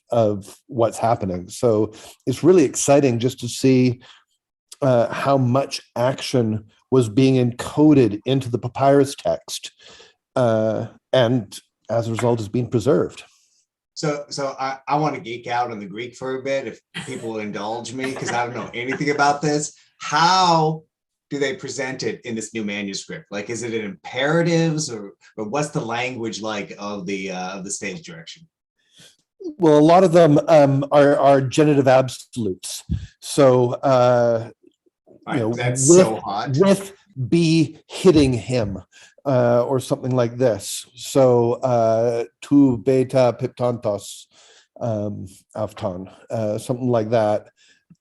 what's happening. So it's really exciting just to see how much action was being encoded into the papyrus text, and as a result is being preserved. So I want to geek out on the Greek for a bit, if people will indulge me, because I don't know anything about this. How do they present it in this new manuscript? Like, is it in imperatives, or what's the language like of the stage direction? Well, a lot of them are genitive absolutes. So, that's so hot. With be hitting him, or something like this. So, tu beta piptantos afton, something like that.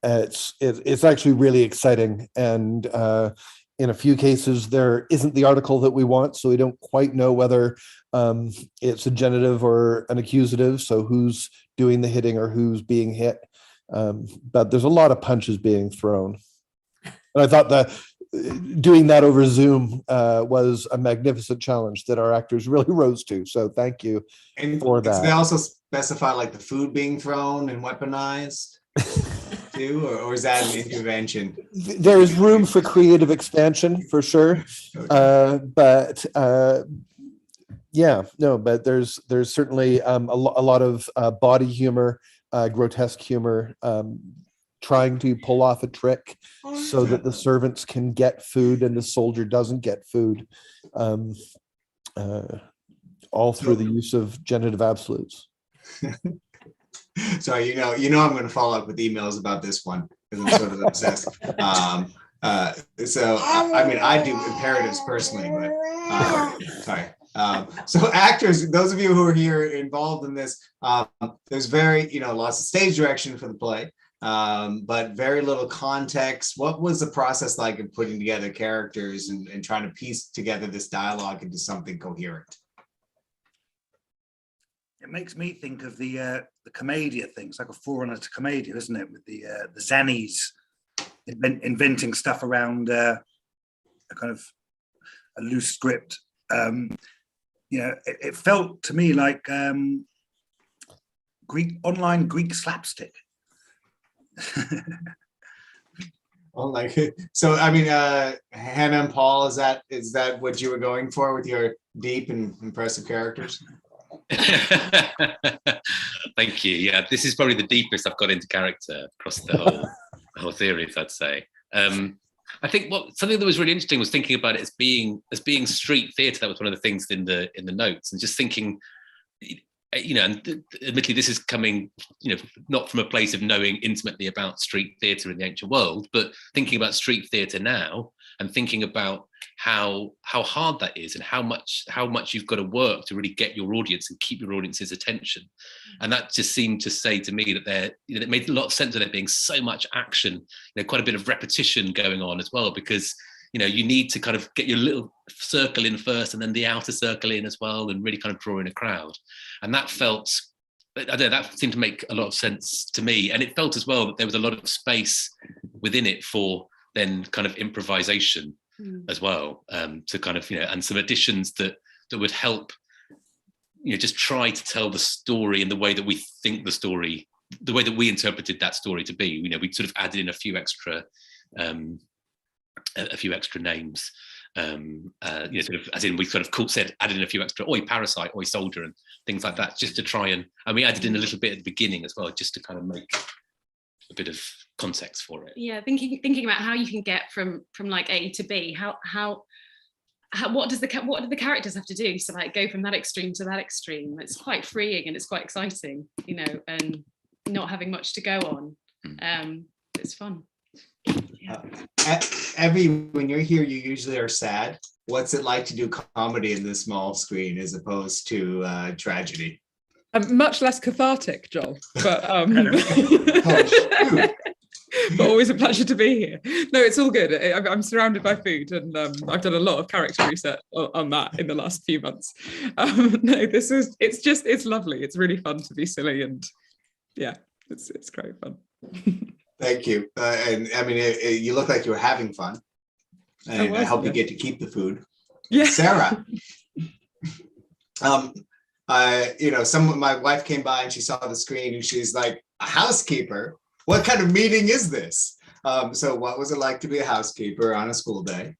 It's actually really exciting, and in a few cases there isn't the article that we want, so we don't quite know whether it's a genitive or an accusative, so who's doing the hitting or who's being hit, but there's a lot of punches being thrown, and I thought that doing that over Zoom was a magnificent challenge that our actors really rose to, so thank you for that. They also specify like the food being thrown and weaponized too, or is that an intervention? There is room for creative expansion for sure, but but there's certainly a lot of body humor, grotesque humor, trying to pull off a trick so that the servants can get food and the soldier doesn't get food, all through the use of genitive absolutes. So I'm going to follow up with emails about this one because I'm sort of obsessed. So I do imperatives personally, but sorry. So actors, those of you who are here involved in this, there's very lots of stage direction for the play, but very little context. What was the process like of putting together characters and trying to piece together this dialogue into something coherent? It makes me think of the Commedia thing. It's like a forerunner to Commedia, isn't it? With the Zannies inventing stuff around a kind of a loose script. It felt to me like online Greek slapstick. So Hannah and Paul, is that what you were going for with your deep and impressive characters? Thank you. Yeah, this is probably the deepest I've got into character across the whole series, I'd say. I think something that was really interesting was thinking about it as being street theatre. That was one of the things in the notes, and just thinking you know, and admittedly, this is coming, you know, not from a place of knowing intimately about street theatre in the ancient world, but thinking about street theatre now and thinking about how hard that is and how much you've got to work to really get your audience and keep your audience's attention. And that just seemed to say to me that there, you know, it made a lot of sense of there being so much action, you know, quite a bit of repetition going on as well, because you know, you need to kind of get your little circle in first and then the outer circle in as well, and really kind of draw in a crowd. And that felt, I don't know, that seemed to make a lot of sense to me. And it felt as well that there was a lot of space within it for then kind of improvisation as well, to kind of, you know, and some additions that would help, you know, just try to tell the story in the way that we think the story, the way that we interpreted that story to be. You know, we sort of added in a few extra names, you know, sort of, as in we sort of said, added in a few extra, oi parasite, oi soldier, and things like that, just to try and we added in a little bit at the beginning as well, just to kind of make a bit of context for it. Yeah, thinking about how you can get from like A to B, what do the characters have to do to like go from that extreme to that extreme? It's quite freeing and it's quite exciting, you know, and not having much to go on. It's fun. When you're here, you usually are sad. What's it like to do comedy in the small screen as opposed to tragedy? Much less cathartic, Joel, but but always a pleasure to be here. No, it's all good. I'm surrounded by food, and I've done a lot of character research on that in the last few months. No, it's lovely. It's really fun to be silly, and yeah, it's great fun. Thank you. And I mean, you look like you were having fun, and I hope you get to keep the food. Yeah, Sarah. You know, my wife came by and she saw the screen and she's like, a housekeeper? What kind of meeting is this? So what was it like to be a housekeeper on a school day?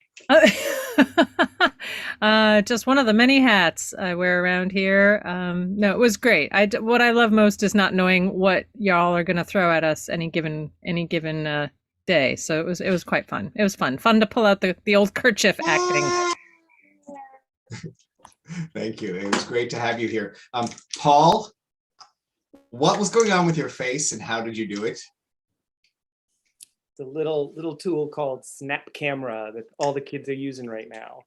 Just one of the many hats I wear around here. No, it was great. What I love most is not knowing what y'all are going to throw at us any given day. So it was quite fun. It was fun to pull out the old kerchief acting. Thank you. It was great to have you here. Paul, what was going on with your face and how did you do it? It's a little tool called Snap Camera that all the kids are using right now.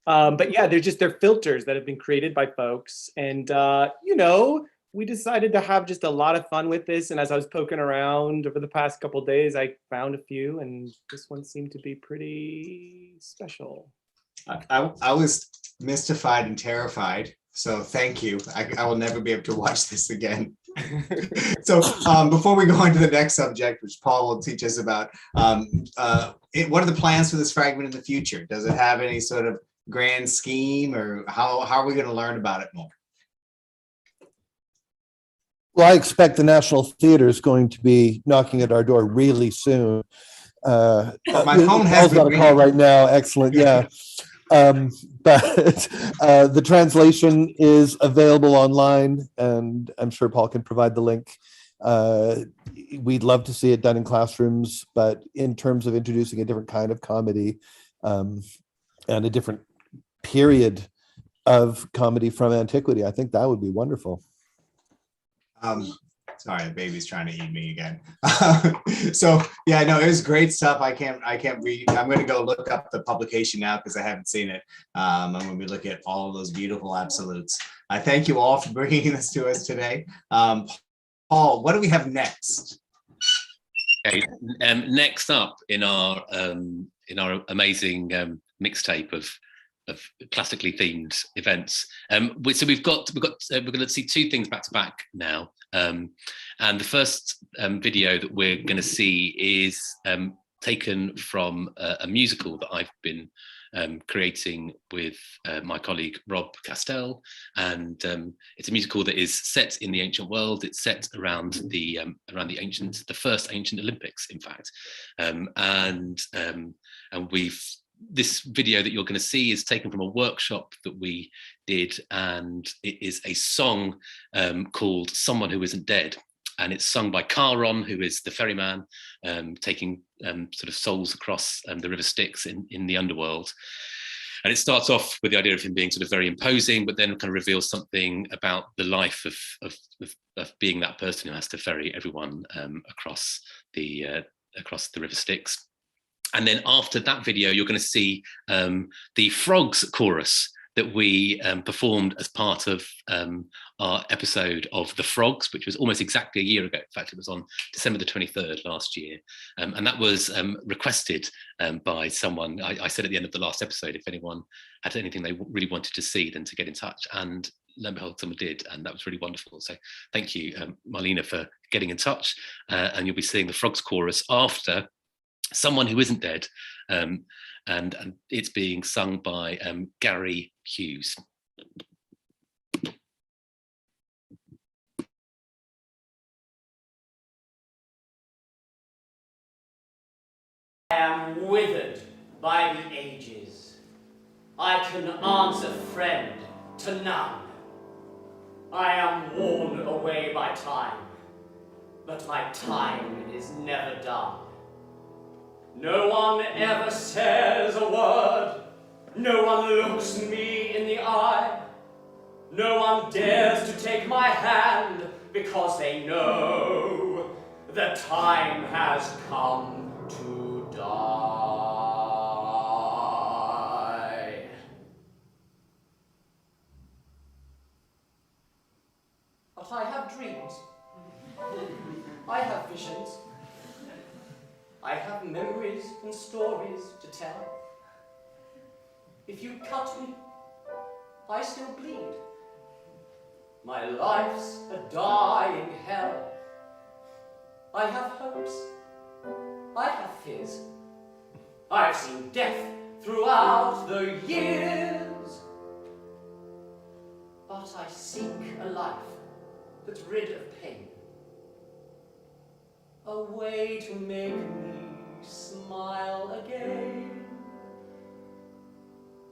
But yeah, they're filters that have been created by folks. And, you know, we decided to have just a lot of fun with this. And as I was poking around over the past couple of days, I found a few, and this one seemed to be pretty special. I was mystified and terrified. So thank you. I will never be able to watch this again. So before we go on to the next subject, which Paul will teach us about, what are the plans for this fragment in the future? Does it have any sort of grand scheme, or how are we going to learn about it more? Well, I expect the National Theater is going to be knocking at our door really soon. My phone has got a call right now. Excellent. Yeah. But the translation is available online, and I'm sure Paul can provide the link. We'd love to see it done in classrooms, but in terms of introducing a different kind of comedy and a different period of comedy from antiquity, I think that would be wonderful. Sorry, the baby's trying to eat me again. So yeah, no, it was great stuff. I can't read. I'm going to go look up the publication now because I haven't seen it. I'm going to be looking at all of those beautiful absolutes. I thank you all for bringing this to us today. Paul, what do we have next? Okay, next up in our amazing mixtape of classically themed events. So we're going to see two things back to back now. And the first video that we're going to see is taken from a musical that I've been creating with my colleague Rob Castell, and it's a musical that is set in the ancient world. It's set around the first ancient Olympics, in fact, and this video that you're going to see is taken from a workshop that we did, and it is a song called Someone Who Isn't Dead, and it's sung by Charon, who is the ferryman taking sort of souls across the River Styx in the underworld. And it starts off with the idea of him being sort of very imposing, but then kind of reveals something about the life of being that person who has to ferry everyone across the River Styx. And then after that video, you're going to see the Frogs chorus that we performed as part of our episode of The Frogs, which was almost exactly a year ago. In fact, it was on December the 23rd last year. And that was requested by someone. I said at the end of the last episode, if anyone had anything they really wanted to see, then to get in touch. And lo and behold, someone did, and that was really wonderful. So thank you, Marlena, for getting in touch. And you'll be seeing the Frogs chorus after Someone Who Isn't Dead, and it's being sung by Gary Hughes. I am withered by the ages. I can answer friend to none. I am worn away by time, but my time is never done. No one ever says a word. No one looks me in the eye. No one dares to take my hand because they know the time has come to die. But I have dreams. I have visions. I have memories and stories to tell. If you cut me, I still bleed. My life's a dying hell. I have hopes. I have fears. I've seen death throughout the years. But I seek a life that's rid of pain. A way to make me smile again.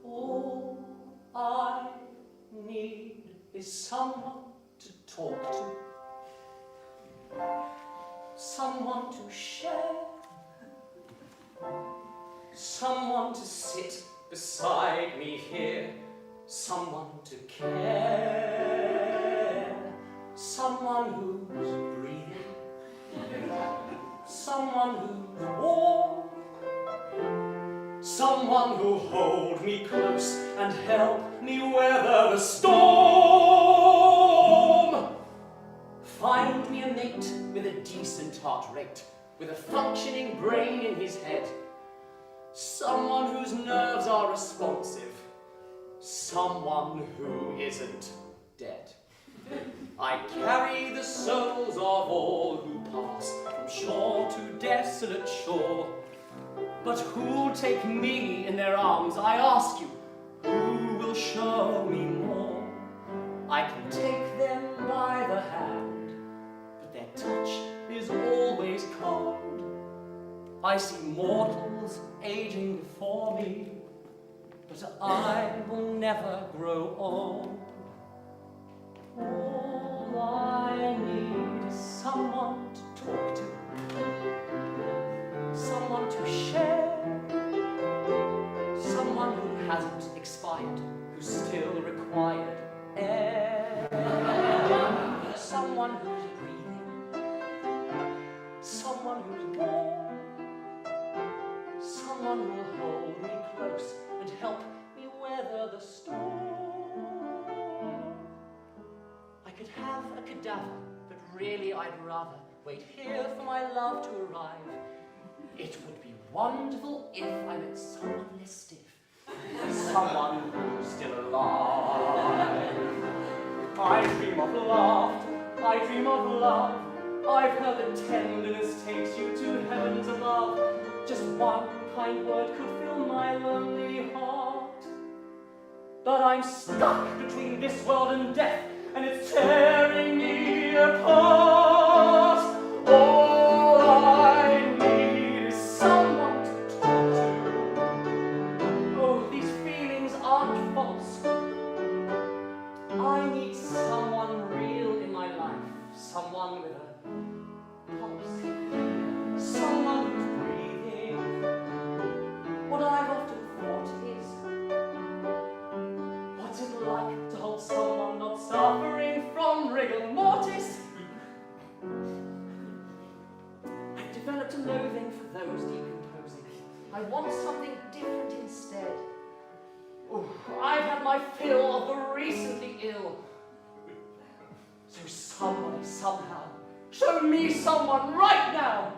All I need is someone to talk to, someone to share, someone to sit beside me here, someone to care, someone who's breathing, someone who's warm, someone who'll hold me close and help me weather the storm. Find me a mate with a decent heart rate, with a functioning brain in his head, someone whose nerves are responsive, someone who isn't dead. I carry the souls of all who pass from shore to desolate shore. But who'll take me in their arms, I ask you? Who will show me more? I can take them by the hand, but their touch is always cold. I see mortals aging before me, but I will never grow old. All I need is someone to talk to, someone to share, someone who hasn't expired, who's still required air, someone who's breathing, someone who's warm, someone who'll hold me close and help me weather the storm. I could have a cadaver, but really I'd rather wait here for my love to arrive. It would be wonderful if I met someone less stiff, someone who's still alive. I dream of laughter, I dream of love. I've heard that tenderness takes you to heavens above. Just one kind word could fill my lonely heart. But I'm stuck between this world and death, and it's tearing me apart. All I need is someone to talk to. Oh, these feelings aren't false. I need someone real in my life, someone with a pulse, someone who's breathing. What I've often thought is I want something different instead. Oh, I've had my fill of the recently ill. So somebody, somehow, show me someone right now.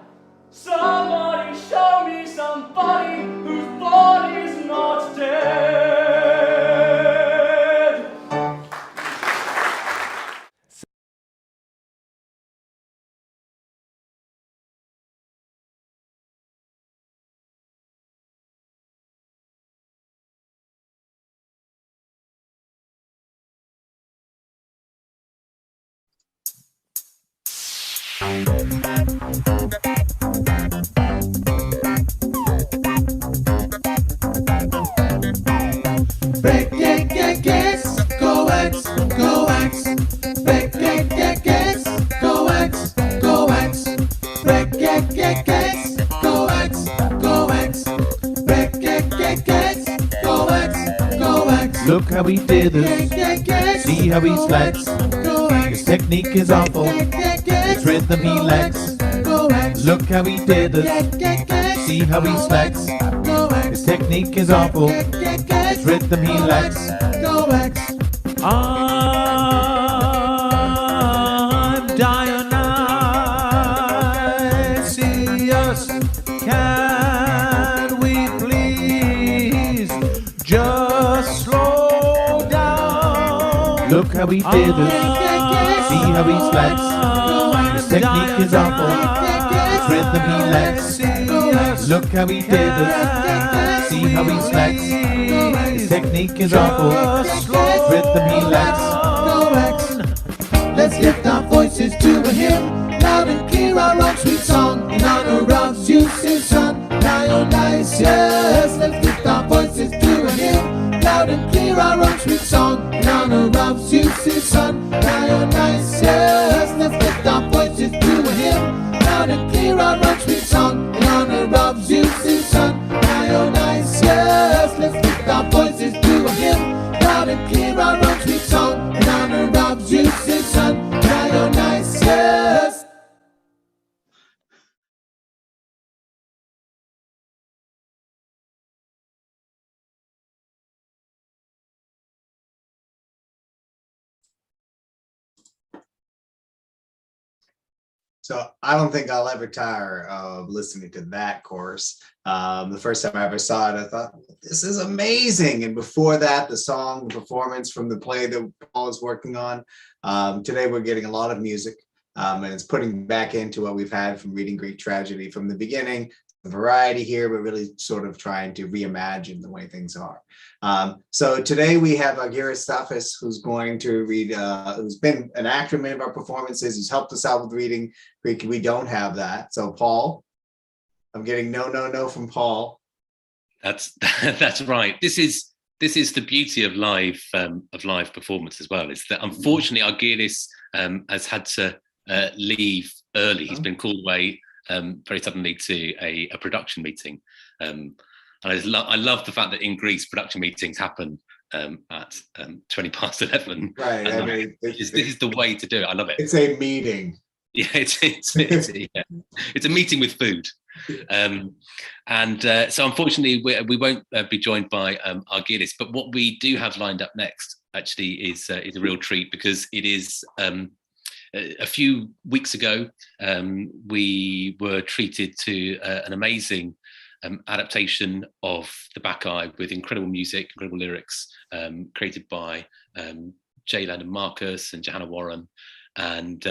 Somebody, show me somebody whose body's not dead. Break, yes, go X, go X. Break, yes, go X, go X. Break, yes, go X, go X. Break, yes, go X, go X. Look how he did it. See how he slacks. His technique is awful. His rhythm he lacks. Look how he did it. See how he slacks. His technique is awful. His rhythm he lacks. I'm Dionysius. Can we please just slow down? Look how he did it. See how he slacks. His technique is awful. His rhythm he lacks. Look how he did it. See how he slacks. His technique is awful. His rhythm he lacks. Let's lift our voices to a hymn, loud and clear our own sweet song in honor of Zeus' son, Dionysius. Let's lift our voices to a hymn, loud and clear our own sweet song in honor of Zeus' son, Dionysius. Let's lift our voices to a hymn, loud and clear our own sweet song in honor of Zeus' son, Dionysius. Let's lift our voices to a hymn, loud and clear our own sweet song in honor of Zeus' son, Dionysius. So I don't think I'll ever tire of listening to that chorus. The first time I ever saw it, I thought, this is amazing. And before that, the song, the performance from the play that Paul is working on. Today, we're getting a lot of music, and it's putting back into what we've had from Reading Greek Tragedy from the beginning. The variety here, but really sort of trying to reimagine the way things are. So today we have Argyris Staphis, who's going to read, who's been an actor in many of our performances. He's helped us out with reading Greek. We don't have that. So Paul, I'm getting no from Paul. That's that's right. This is the beauty of live performance as well. Is that unfortunately Argyris has had to leave early. He's been called away very suddenly to a production meeting. And I love the fact that in Greece production meetings happen at 20 past 11. Right. I mean, this is the way to do it. I love it. It's a meeting. Yeah, it's a meeting with food. So unfortunately we won't be joined by Argyris, but what we do have lined up next actually is a real treat, because it is a few weeks ago we were treated to an amazing adaptation of The Bacchae with incredible music, incredible lyrics, created by Jaylan and Marcus and Johanna Warren. And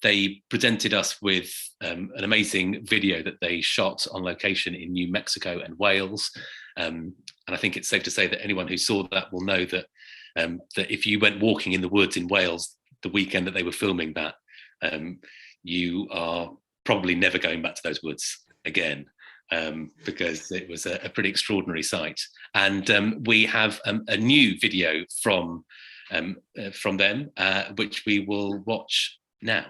they presented us with an amazing video that they shot on location in New Mexico and Wales. And I think it's safe to say that anyone who saw that will know that that if you went walking in the woods in Wales the weekend that they were filming that, you are probably never going back to those woods again, because it was a pretty extraordinary sight. And we have a new video from them, which we will watch now.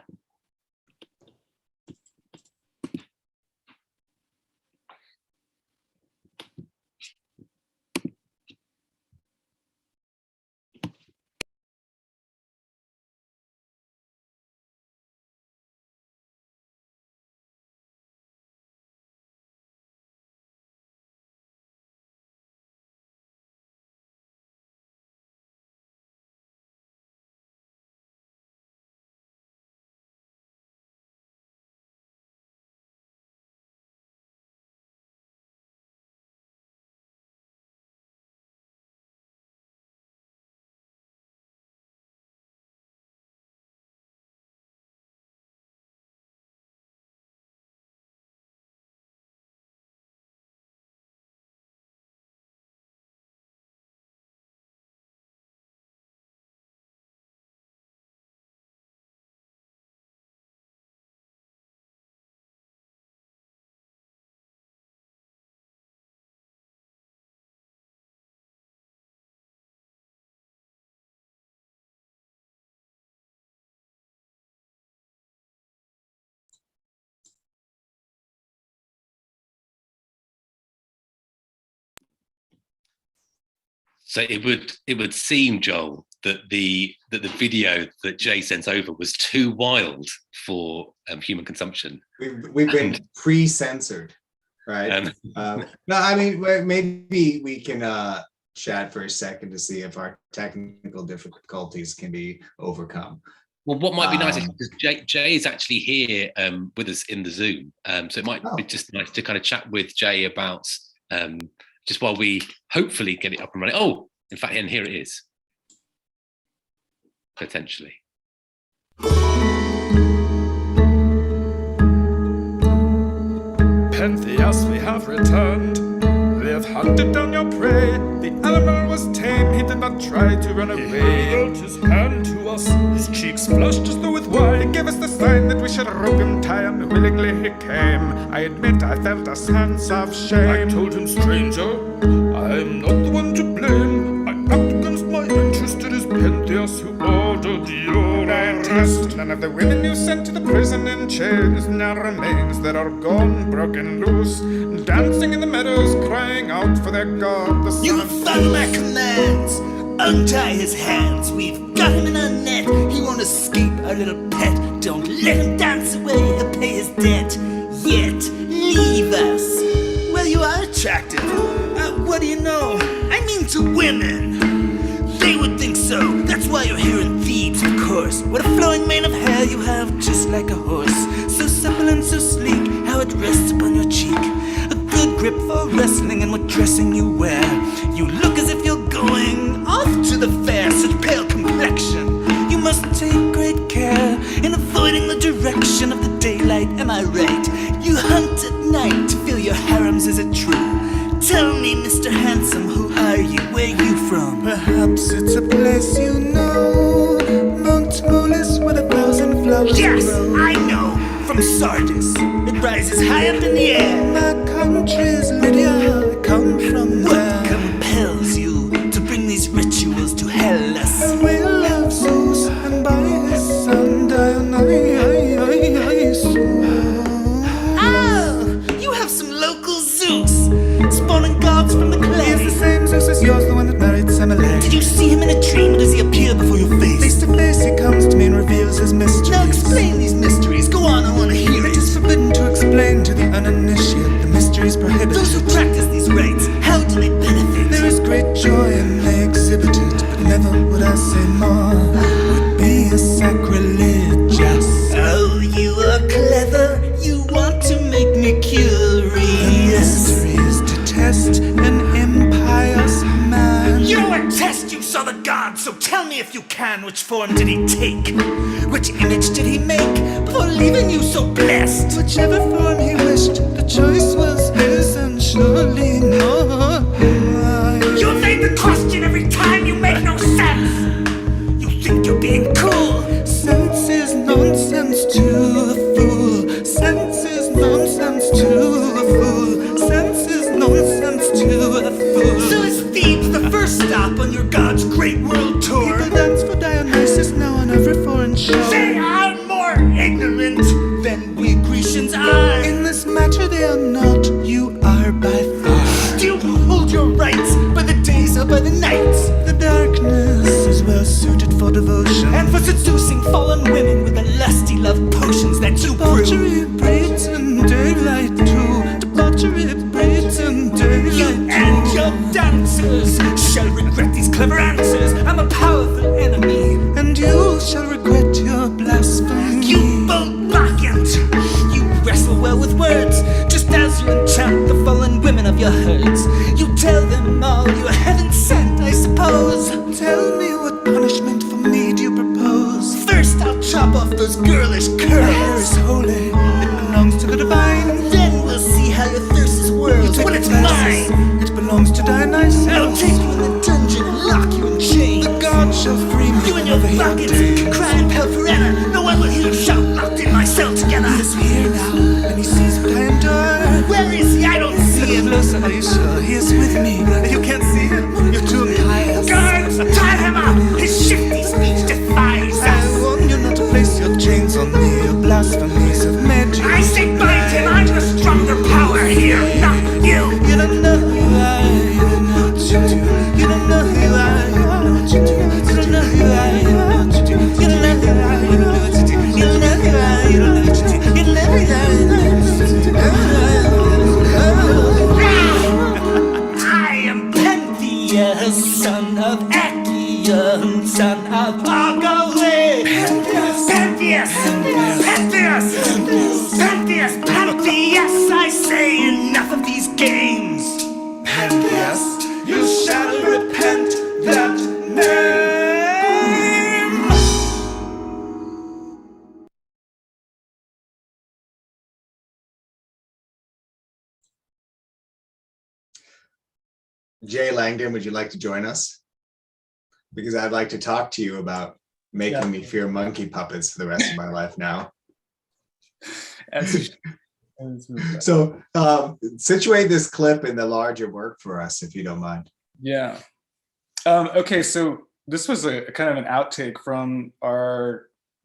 So it would seem, Joel, that the video that Jay sent over was too wild for human consumption. We've been pre-censored, right? No, I mean, maybe we can chat for a second to see if our technical difficulties can be overcome. Well, what might be nice is Jay is actually here with us in the Zoom, so it might be just nice to kind of chat with Jay about just while we hopefully get it up and running. Oh, in fact, and here it is, potentially. Pentheus, we have returned. We have hunted down your prey. The animal was tame, he did not try to run away. He held his hand to us, his cheeks flushed as though with wine. He gave us the sign that we should rope and tie him. Willingly he came. I admit I felt a sense of shame. I told him, stranger, I am not the one to blame. I act against my interest. It is Pentheus who ordered your arrest. None of the women you sent to the prison in chains now remains. That are gone, broken loose, dancing in the meadows, crying out for their god, the sun. You have followed my commands. Untie his hands. We've got him in our net. He won't escape, our little pet. Don't let him dance away. He'll pay his debt. Yet leave us. Well, you are attractive. What do you know? I mean to women. They would think so. That's why you're here in Thebes, of course. What a flowing mane of hair you have, just like a horse. So supple and so sleek, how it rests upon your cheek. A good grip for wrestling and what dressing you wear. You look as if you're going off to the fair. Such pale complexion. You must take great care in avoiding the direction of the daylight. Am I right? You hunt at night to fill your harems, is it true? Tell me, Mr. Handsome, who are you? Where you from? Perhaps it's a place you know. Mount Molis with 1,000 flowers. Yes, I know. From Sardis. It rises high up in the air. My country is Lydia. I come from there. What compels you to bring these rituals to Hellas? A whale of Zeus and by his son Dionysus. Oh, you have some local Zeus. Spawning gods from the clay. He's the same Zeus as yours, the one that married Semele. Did you see him in a dream, or does he appear before your face? Face to face he comes to me and reveals his mysteries. Now explain these mysteries, go on, I want to hear it. It is forbidden to explain to the uninitiate. The mysteries prohibited. Those who practice these rites, how do they benefit? There is great joy and they exhibit it, but never would I say more. Would be a sacrilegious. Oh, you are clever, you want to make me curious. Test an impious man. You attest you saw the god, so tell me if you can, which form did he take? Which image did he make before leaving you so blessed? Whichever form he wished, the choice was his and surely not mine. You evade the question every time, you make no sense. You think you're being cool. Sense is nonsense to a fool. Sense is nonsense to a fool. Sense is nonsense to a fool. So is Thebes the first stop on your god's great world tour? People dance for Dionysus now on every foreign shore. They are more ignorant than we Grecians are. In this matter they are not, you are by far. Do you hold your rights by the days or by the nights? The darkness is well suited for devotion and for seducing fallen women with the lusty love potions that you brew. Debauchery breeds in daylight too. Debauchery breeds in daylight. You and your dancers shall regret these clever answers. I'm a powerful enemy, and you shall regret your blasphemy. You both Bacchant, you wrestle well with words, just as you enchant the fallen women of your herds. You tell them all you are heaven sent, I suppose. Tell me what punishment for me do you propose? First I'll chop off those girlish curls. The hair is holy, it belongs to the divine. And then we'll see how your thirst is whirled when it's mine. It belongs to Dionysus. I'll take you in the dungeon and lock you in chains. The god shall free me. You and your buckets crying hell forever. No one will hear you shout locked in my cell together. He is here now, and he sees what I endure. Where is he? I don't see him. Closer, are you sure? He is with me. You can't see him. You're too impious. Guards, tie him up. His shifty speech defies us. I warn you not to place your chains on me. Your blasphemies have made you. I say bind him. I'm the stronger power here, not you. You don't know who I am. You don't know what you do. You don't know who son of Argyle. Pentheus, Pentheus, Pentheus, Pentheus, Pentheus, I say enough of these games. Pentheus, you shall repent that name. Jay Langdon, would you like to join us? Because I'd like to talk to you about making me fear monkey puppets for the rest of my life now. So situate this clip in the larger work for us, if you don't mind. Yeah. Okay, so this was a kind of an outtake from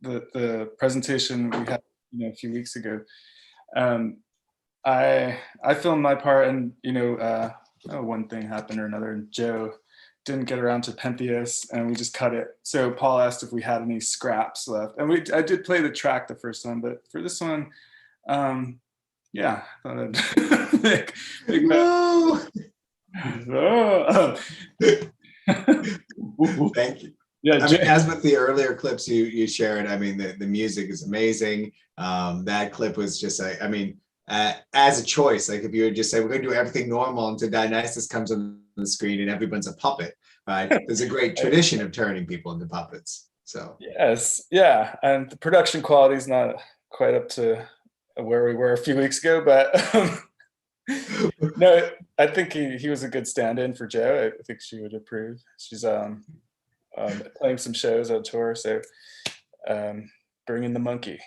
the presentation we had a few weeks ago. I filmed my part, and one thing happened or another, and Joe didn't get around to Pentheus, and we just cut it. So Paul asked if we had any scraps left, and I did play the track the first time, but for this one, yeah, I thought I'd make no. Thank you. Yeah, I mean, as with the earlier clips you shared, I mean, the music is amazing. That clip was just, as a choice, like if you would just say, we're going to do everything normal until Dionysus comes on the screen and everyone's a puppet, right? There's a great tradition of turning people into puppets. So yes, yeah, and the production quality is not quite up to where we were a few weeks ago, but no, I think he was a good stand-in for Joe. I think she would approve. She's playing some shows on tour, so bring in the monkey.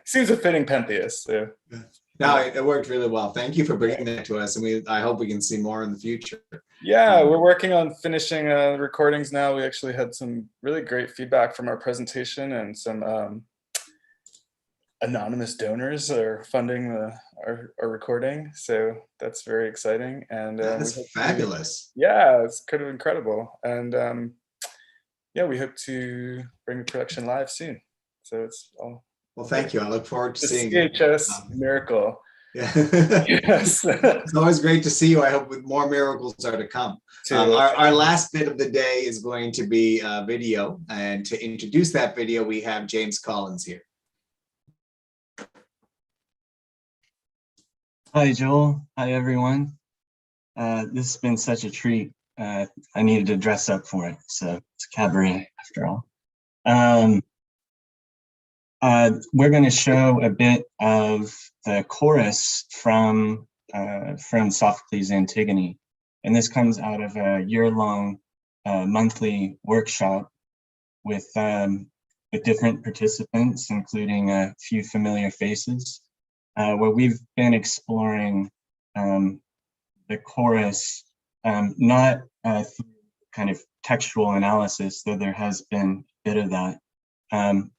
Seems a fitting Pentheus. So. No, it worked really well. Thank you for bringing that to us, and I hope we can see more in the future. Yeah, we're working on finishing recordings now. We actually had some really great feedback from our presentation, and some anonymous donors are funding our recording. So that's very exciting. And that's fabulous. Yeah, it's kind of incredible. And yeah, we hope to bring the production live soon. So it's all. Well, thank you. I look forward to seeing CHS miracle. Yeah. Yes. It's always great to see you. I hope more miracles are to come. Our last bit of the day is going to be video. And to introduce that video, we have James Collins here. Hi, Joel. Hi, everyone. This has been such a treat. I needed to dress up for it. So it's a cabaret after all. We're going to show a bit of the chorus from Sophocles' Antigone. And this comes out of a year-long monthly workshop with different participants, including a few familiar faces, where we've been exploring the chorus, not through kind of textual analysis, though there has been a bit of that,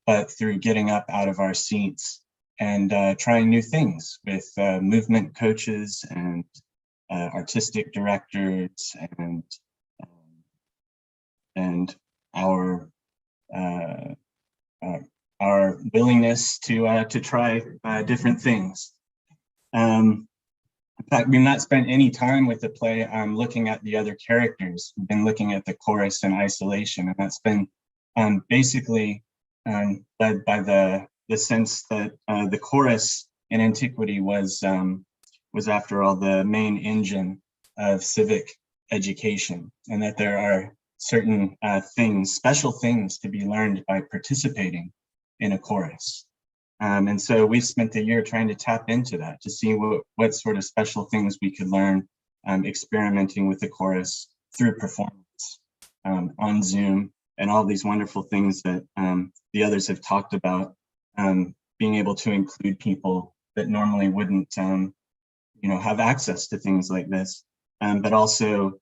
but through getting up out of our seats and trying new things with movement coaches and artistic directors and our willingness to try different things. In fact, we've not spent any time with the play looking at the other characters. We've been looking at the chorus in isolation, and that's been basically led by the sense that the chorus in antiquity was after all the main engine of civic education, and that there are certain things, special things to be learned by participating in a chorus. And so we've spent the year trying to tap into that to see what sort of special things we could learn experimenting with the chorus through performance on Zoom, and all these wonderful things that the others have talked about, being able to include people that normally wouldn't have access to things like this, but also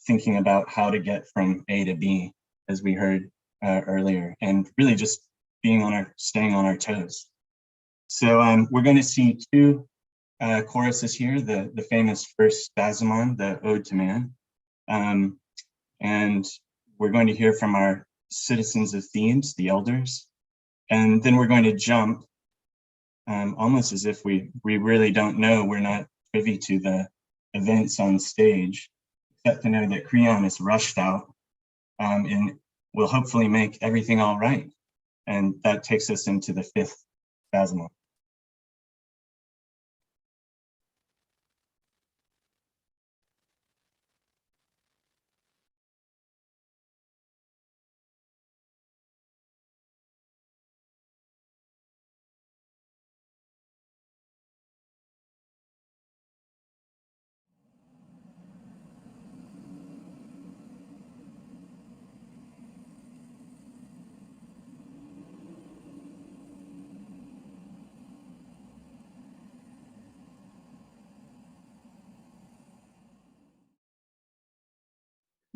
thinking about how to get from A to B, as we heard earlier, and really just staying on our toes. So we're going to see two choruses here, the famous first Spasmon, the Ode to Man, and we're going to hear from our citizens of Thebes, the elders, and then we're going to jump almost as if we really don't know, we're not privy to the events on stage, except to know that Creon is rushed out in will hopefully make everything all right. And that takes us into the fifth phasma.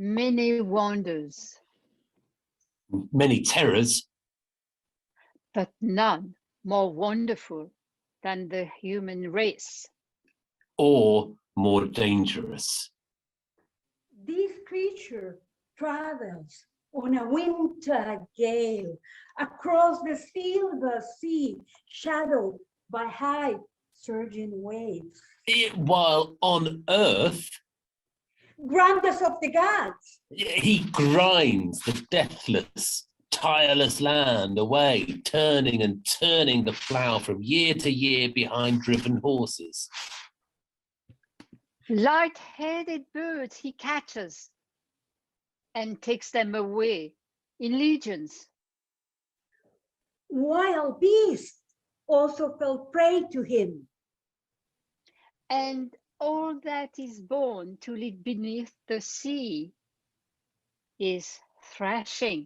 Many wonders, Many terrors, but none more wonderful than the human race. or more dangerous. This creature travels on a winter gale across the silver sea, shadowed by high surging waves. While on Earth, Grandest of the gods, he grinds the deathless, tireless land away, turning and turning the plough from year to year behind driven horses. Light-headed birds he catches and takes them away in legions. wild beasts also fell prey to him. And all that is born to live beneath the sea is thrashing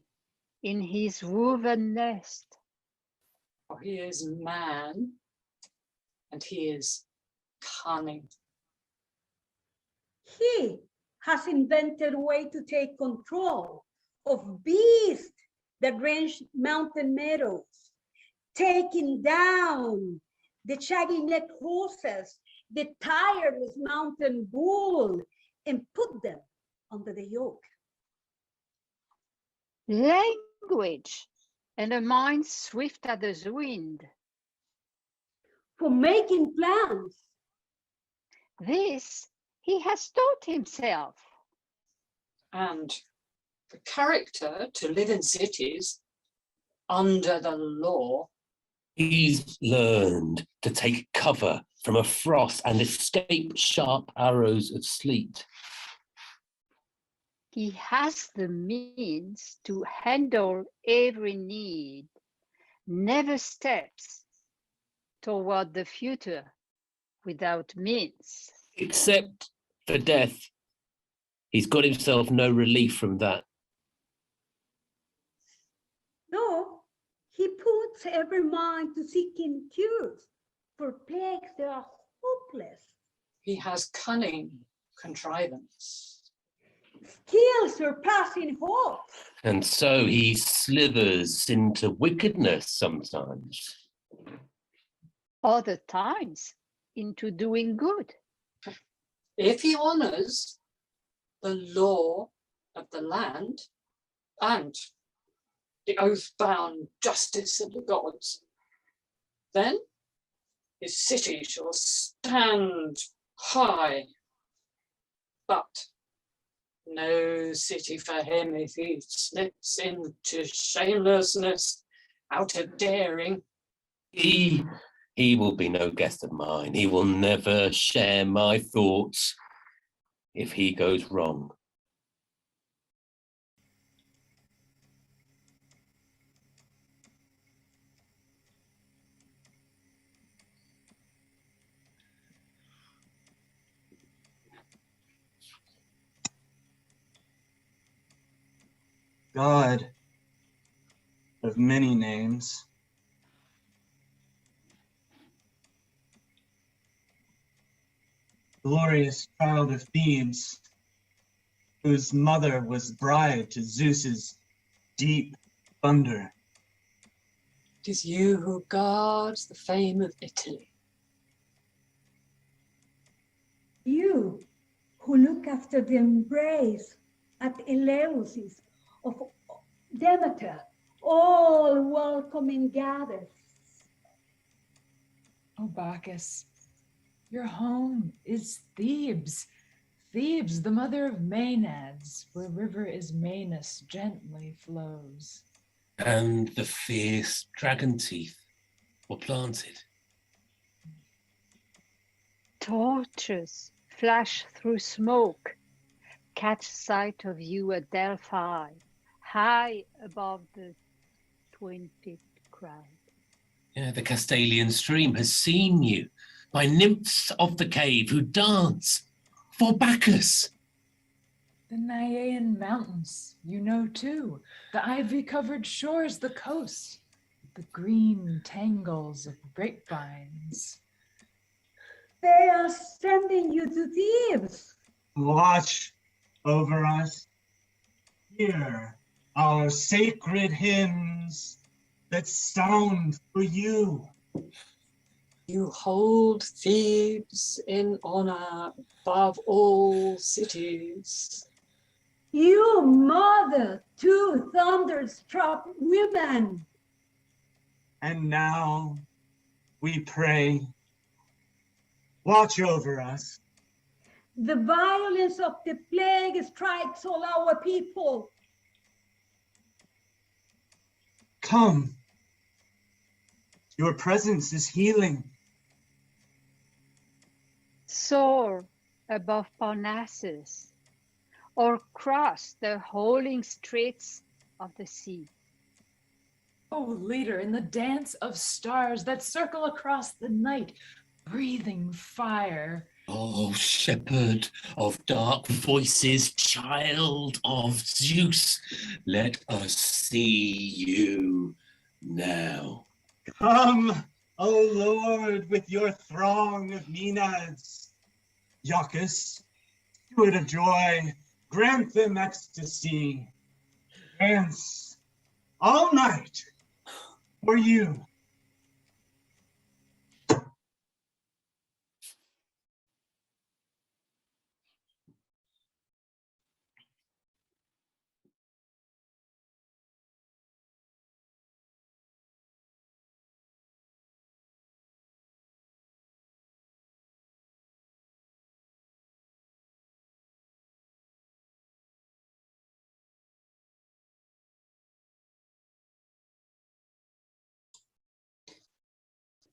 in his woven nest. He is man, and he is cunning. He has invented a way to take control of beasts that range mountain meadows, taking down the shaggy-necked horses, the tireless mountain bull, and put them under the yoke. Language and a mind swift as the wind. For making plans. This he has taught himself. And the character to live in cities under the law. He's learned to take cover from a frost and escape sharp arrows of sleet. He has the means to handle every need, never steps toward the future without means. Except for death. He's got himself no relief from that. No, he puts every mind to seeking cures for plagues that are hopeless. He has cunning contrivance. Skill surpassing hope. And so he slithers into wickedness sometimes. Other times into doing good. If he honors the law of the land and the oath-bound justice of the gods, then his city shall stand high. But no city for him if he slips into shamelessness out of daring. He will be no guest of mine. He will never share my thoughts if he goes wrong. God of many names, glorious child of Thebes, whose mother was bride to Zeus's deep thunder. It is you who guards the fame of Italy. You who look after the embrace at Eleusis of Demeter, all welcoming goddess. Oh, Bacchus, your home is Thebes, Thebes, the mother of Maenads, where river Ismenus gently flows. And the fierce dragon teeth were planted. Torches flash through smoke, catch sight of you at Delphi, high above the twin-peaked crowd. Yeah, the Castalian stream has seen you, by nymphs of the cave who dance for Bacchus. The Naiaean mountains, you know too, the ivy-covered shores, the coast, the green tangles of grapevines. They are sending you to Thebes. Watch over us. Hear our sacred hymns that sound for you. You hold Thebes in honor above all cities. You mother two thunderstruck women. And now we pray. Watch over us. The violence of the plague strikes all our people. Come. Your presence is healing. Soar above Parnassus, or cross the holding straits of the sea. Oh, leader in the dance of stars that circle across the night, breathing fire. Oh, shepherd of dark voices, child of Zeus, let us see you now. Come, O Lord, with your throng of Maenads. Iacchus, steward of joy, grant them ecstasy. Dance all night for you.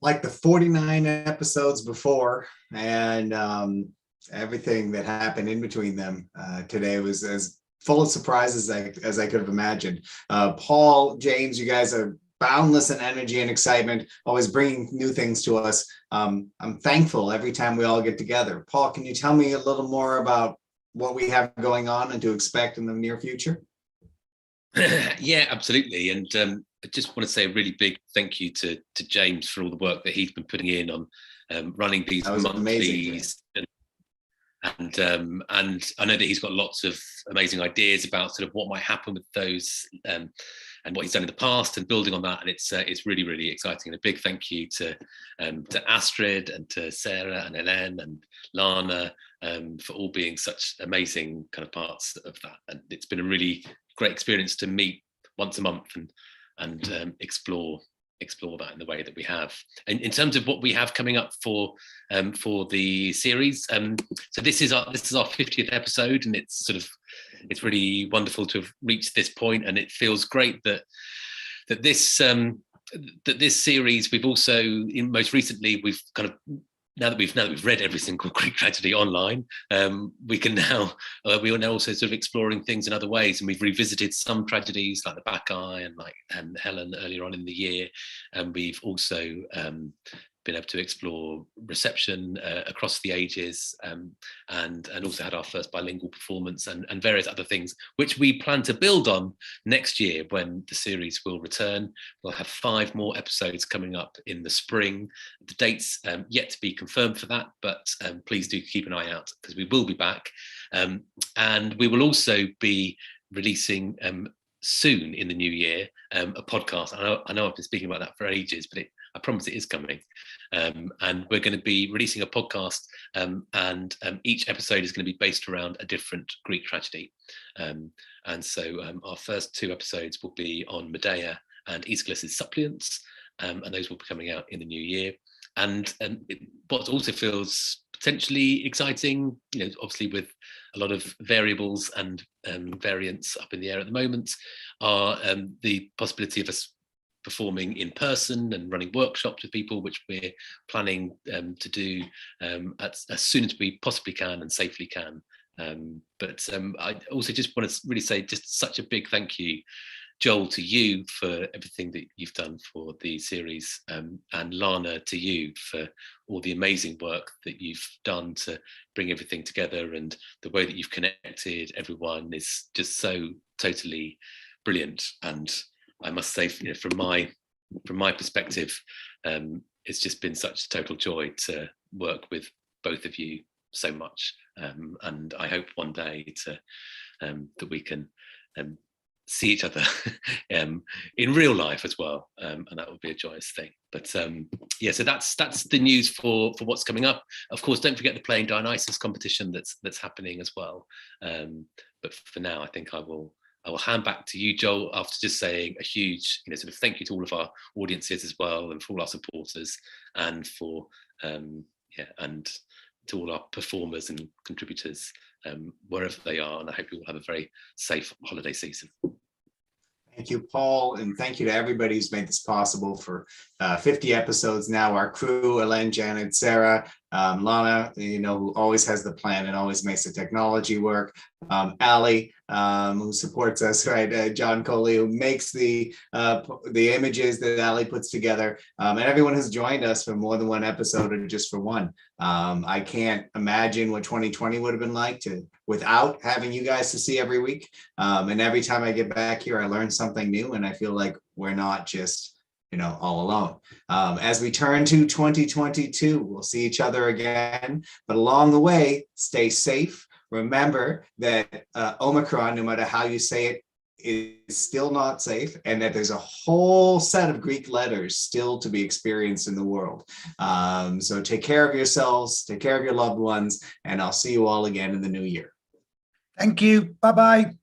Like the 49 episodes before and everything that happened in between them, today was as full of surprises as I could have imagined. Paul, James, you guys are boundless in energy and excitement, always bringing new things to us. I'm thankful every time we all get together. Paul, can you tell me a little more about what we have going on and to expect in the near future? Yeah, absolutely. And I just want to say a really big thank you to James for all the work that he's been putting in on running these monthlies. And I know that he's got lots of amazing ideas about sort of what might happen with those and what he's done in the past and building on that. And it's really, really exciting. And a big thank you to Astrid and to Sarah and Hélène and Lana for all being such amazing kind of parts of that. And it's been a really great experience to meet once a month and explore that in the way that we have. And in terms of what we have coming up for the series, so this is our 50th episode, and it's really wonderful to have reached this point, and it feels great that this series, we've also most recently we've kind of now that we've read every single Greek tragedy online, we are now also sort of exploring things in other ways, and we've revisited some tragedies like the Bacchae and like Helen earlier on in the year, and we've also been able to explore reception across the ages, and also had our first bilingual performance and various other things, which we plan to build on next year when the series will return. We'll have 5 more episodes coming up in the spring. The dates yet to be confirmed for that, but please do keep an eye out because we will be back. And we will also be releasing soon in the new year a podcast. I know I've been speaking about that for ages, but I promise it is coming. And we're going to be releasing a podcast, and each episode is going to be based around a different Greek tragedy. And so our first 2 episodes will be on Medea and Aeschylus' Suppliants, and those will be coming out in the new year. And what also feels potentially exciting, obviously with a lot of variables and variants up in the air at the moment, are the possibility of us performing in person and running workshops with people, which we're planning to do as soon as we possibly can and safely can. But I also just want to really say just such a big thank you, Joel, to you for everything that you've done for the series, and Lana, to you for all the amazing work that you've done to bring everything together, and the way that you've connected everyone is just so totally brilliant. And I must say, from my perspective, it's just been such a total joy to work with both of you so much, and I hope one day that we can see each other in real life as well, and that would be a joyous thing. But yeah, so that's the news for what's coming up. Of course, don't forget the Playing Dionysus competition that's happening as well. But for now, I think I will hand back to you, Joel, after just saying a huge sort of thank you to all of our audiences as well, and for all our supporters, and for and to all our performers and contributors wherever they are. And I hope you all have a very safe holiday season. Thank you, Paul, and thank you to everybody who's made this possible for 50 episodes now. Our crew, Elaine, Janet, Sarah, Lana, who always has the plan and always makes the technology work. Ali, who supports us, right? John Coley, who makes the images that Ali puts together, and everyone who's joined us for more than one episode or just for one. I can't imagine what 2020 would have been like without having you guys to see every week. And every time I get back here, I learn something new, and I feel like we're not just all alone. As we turn to 2022, we'll see each other again, but along the way, stay safe. Remember that Omicron, no matter how you say it, is still not safe, and that there's a whole set of Greek letters still to be experienced in the world. So take care of yourselves, take care of your loved ones, and I'll see you all again in the new year. Thank you. Bye-bye.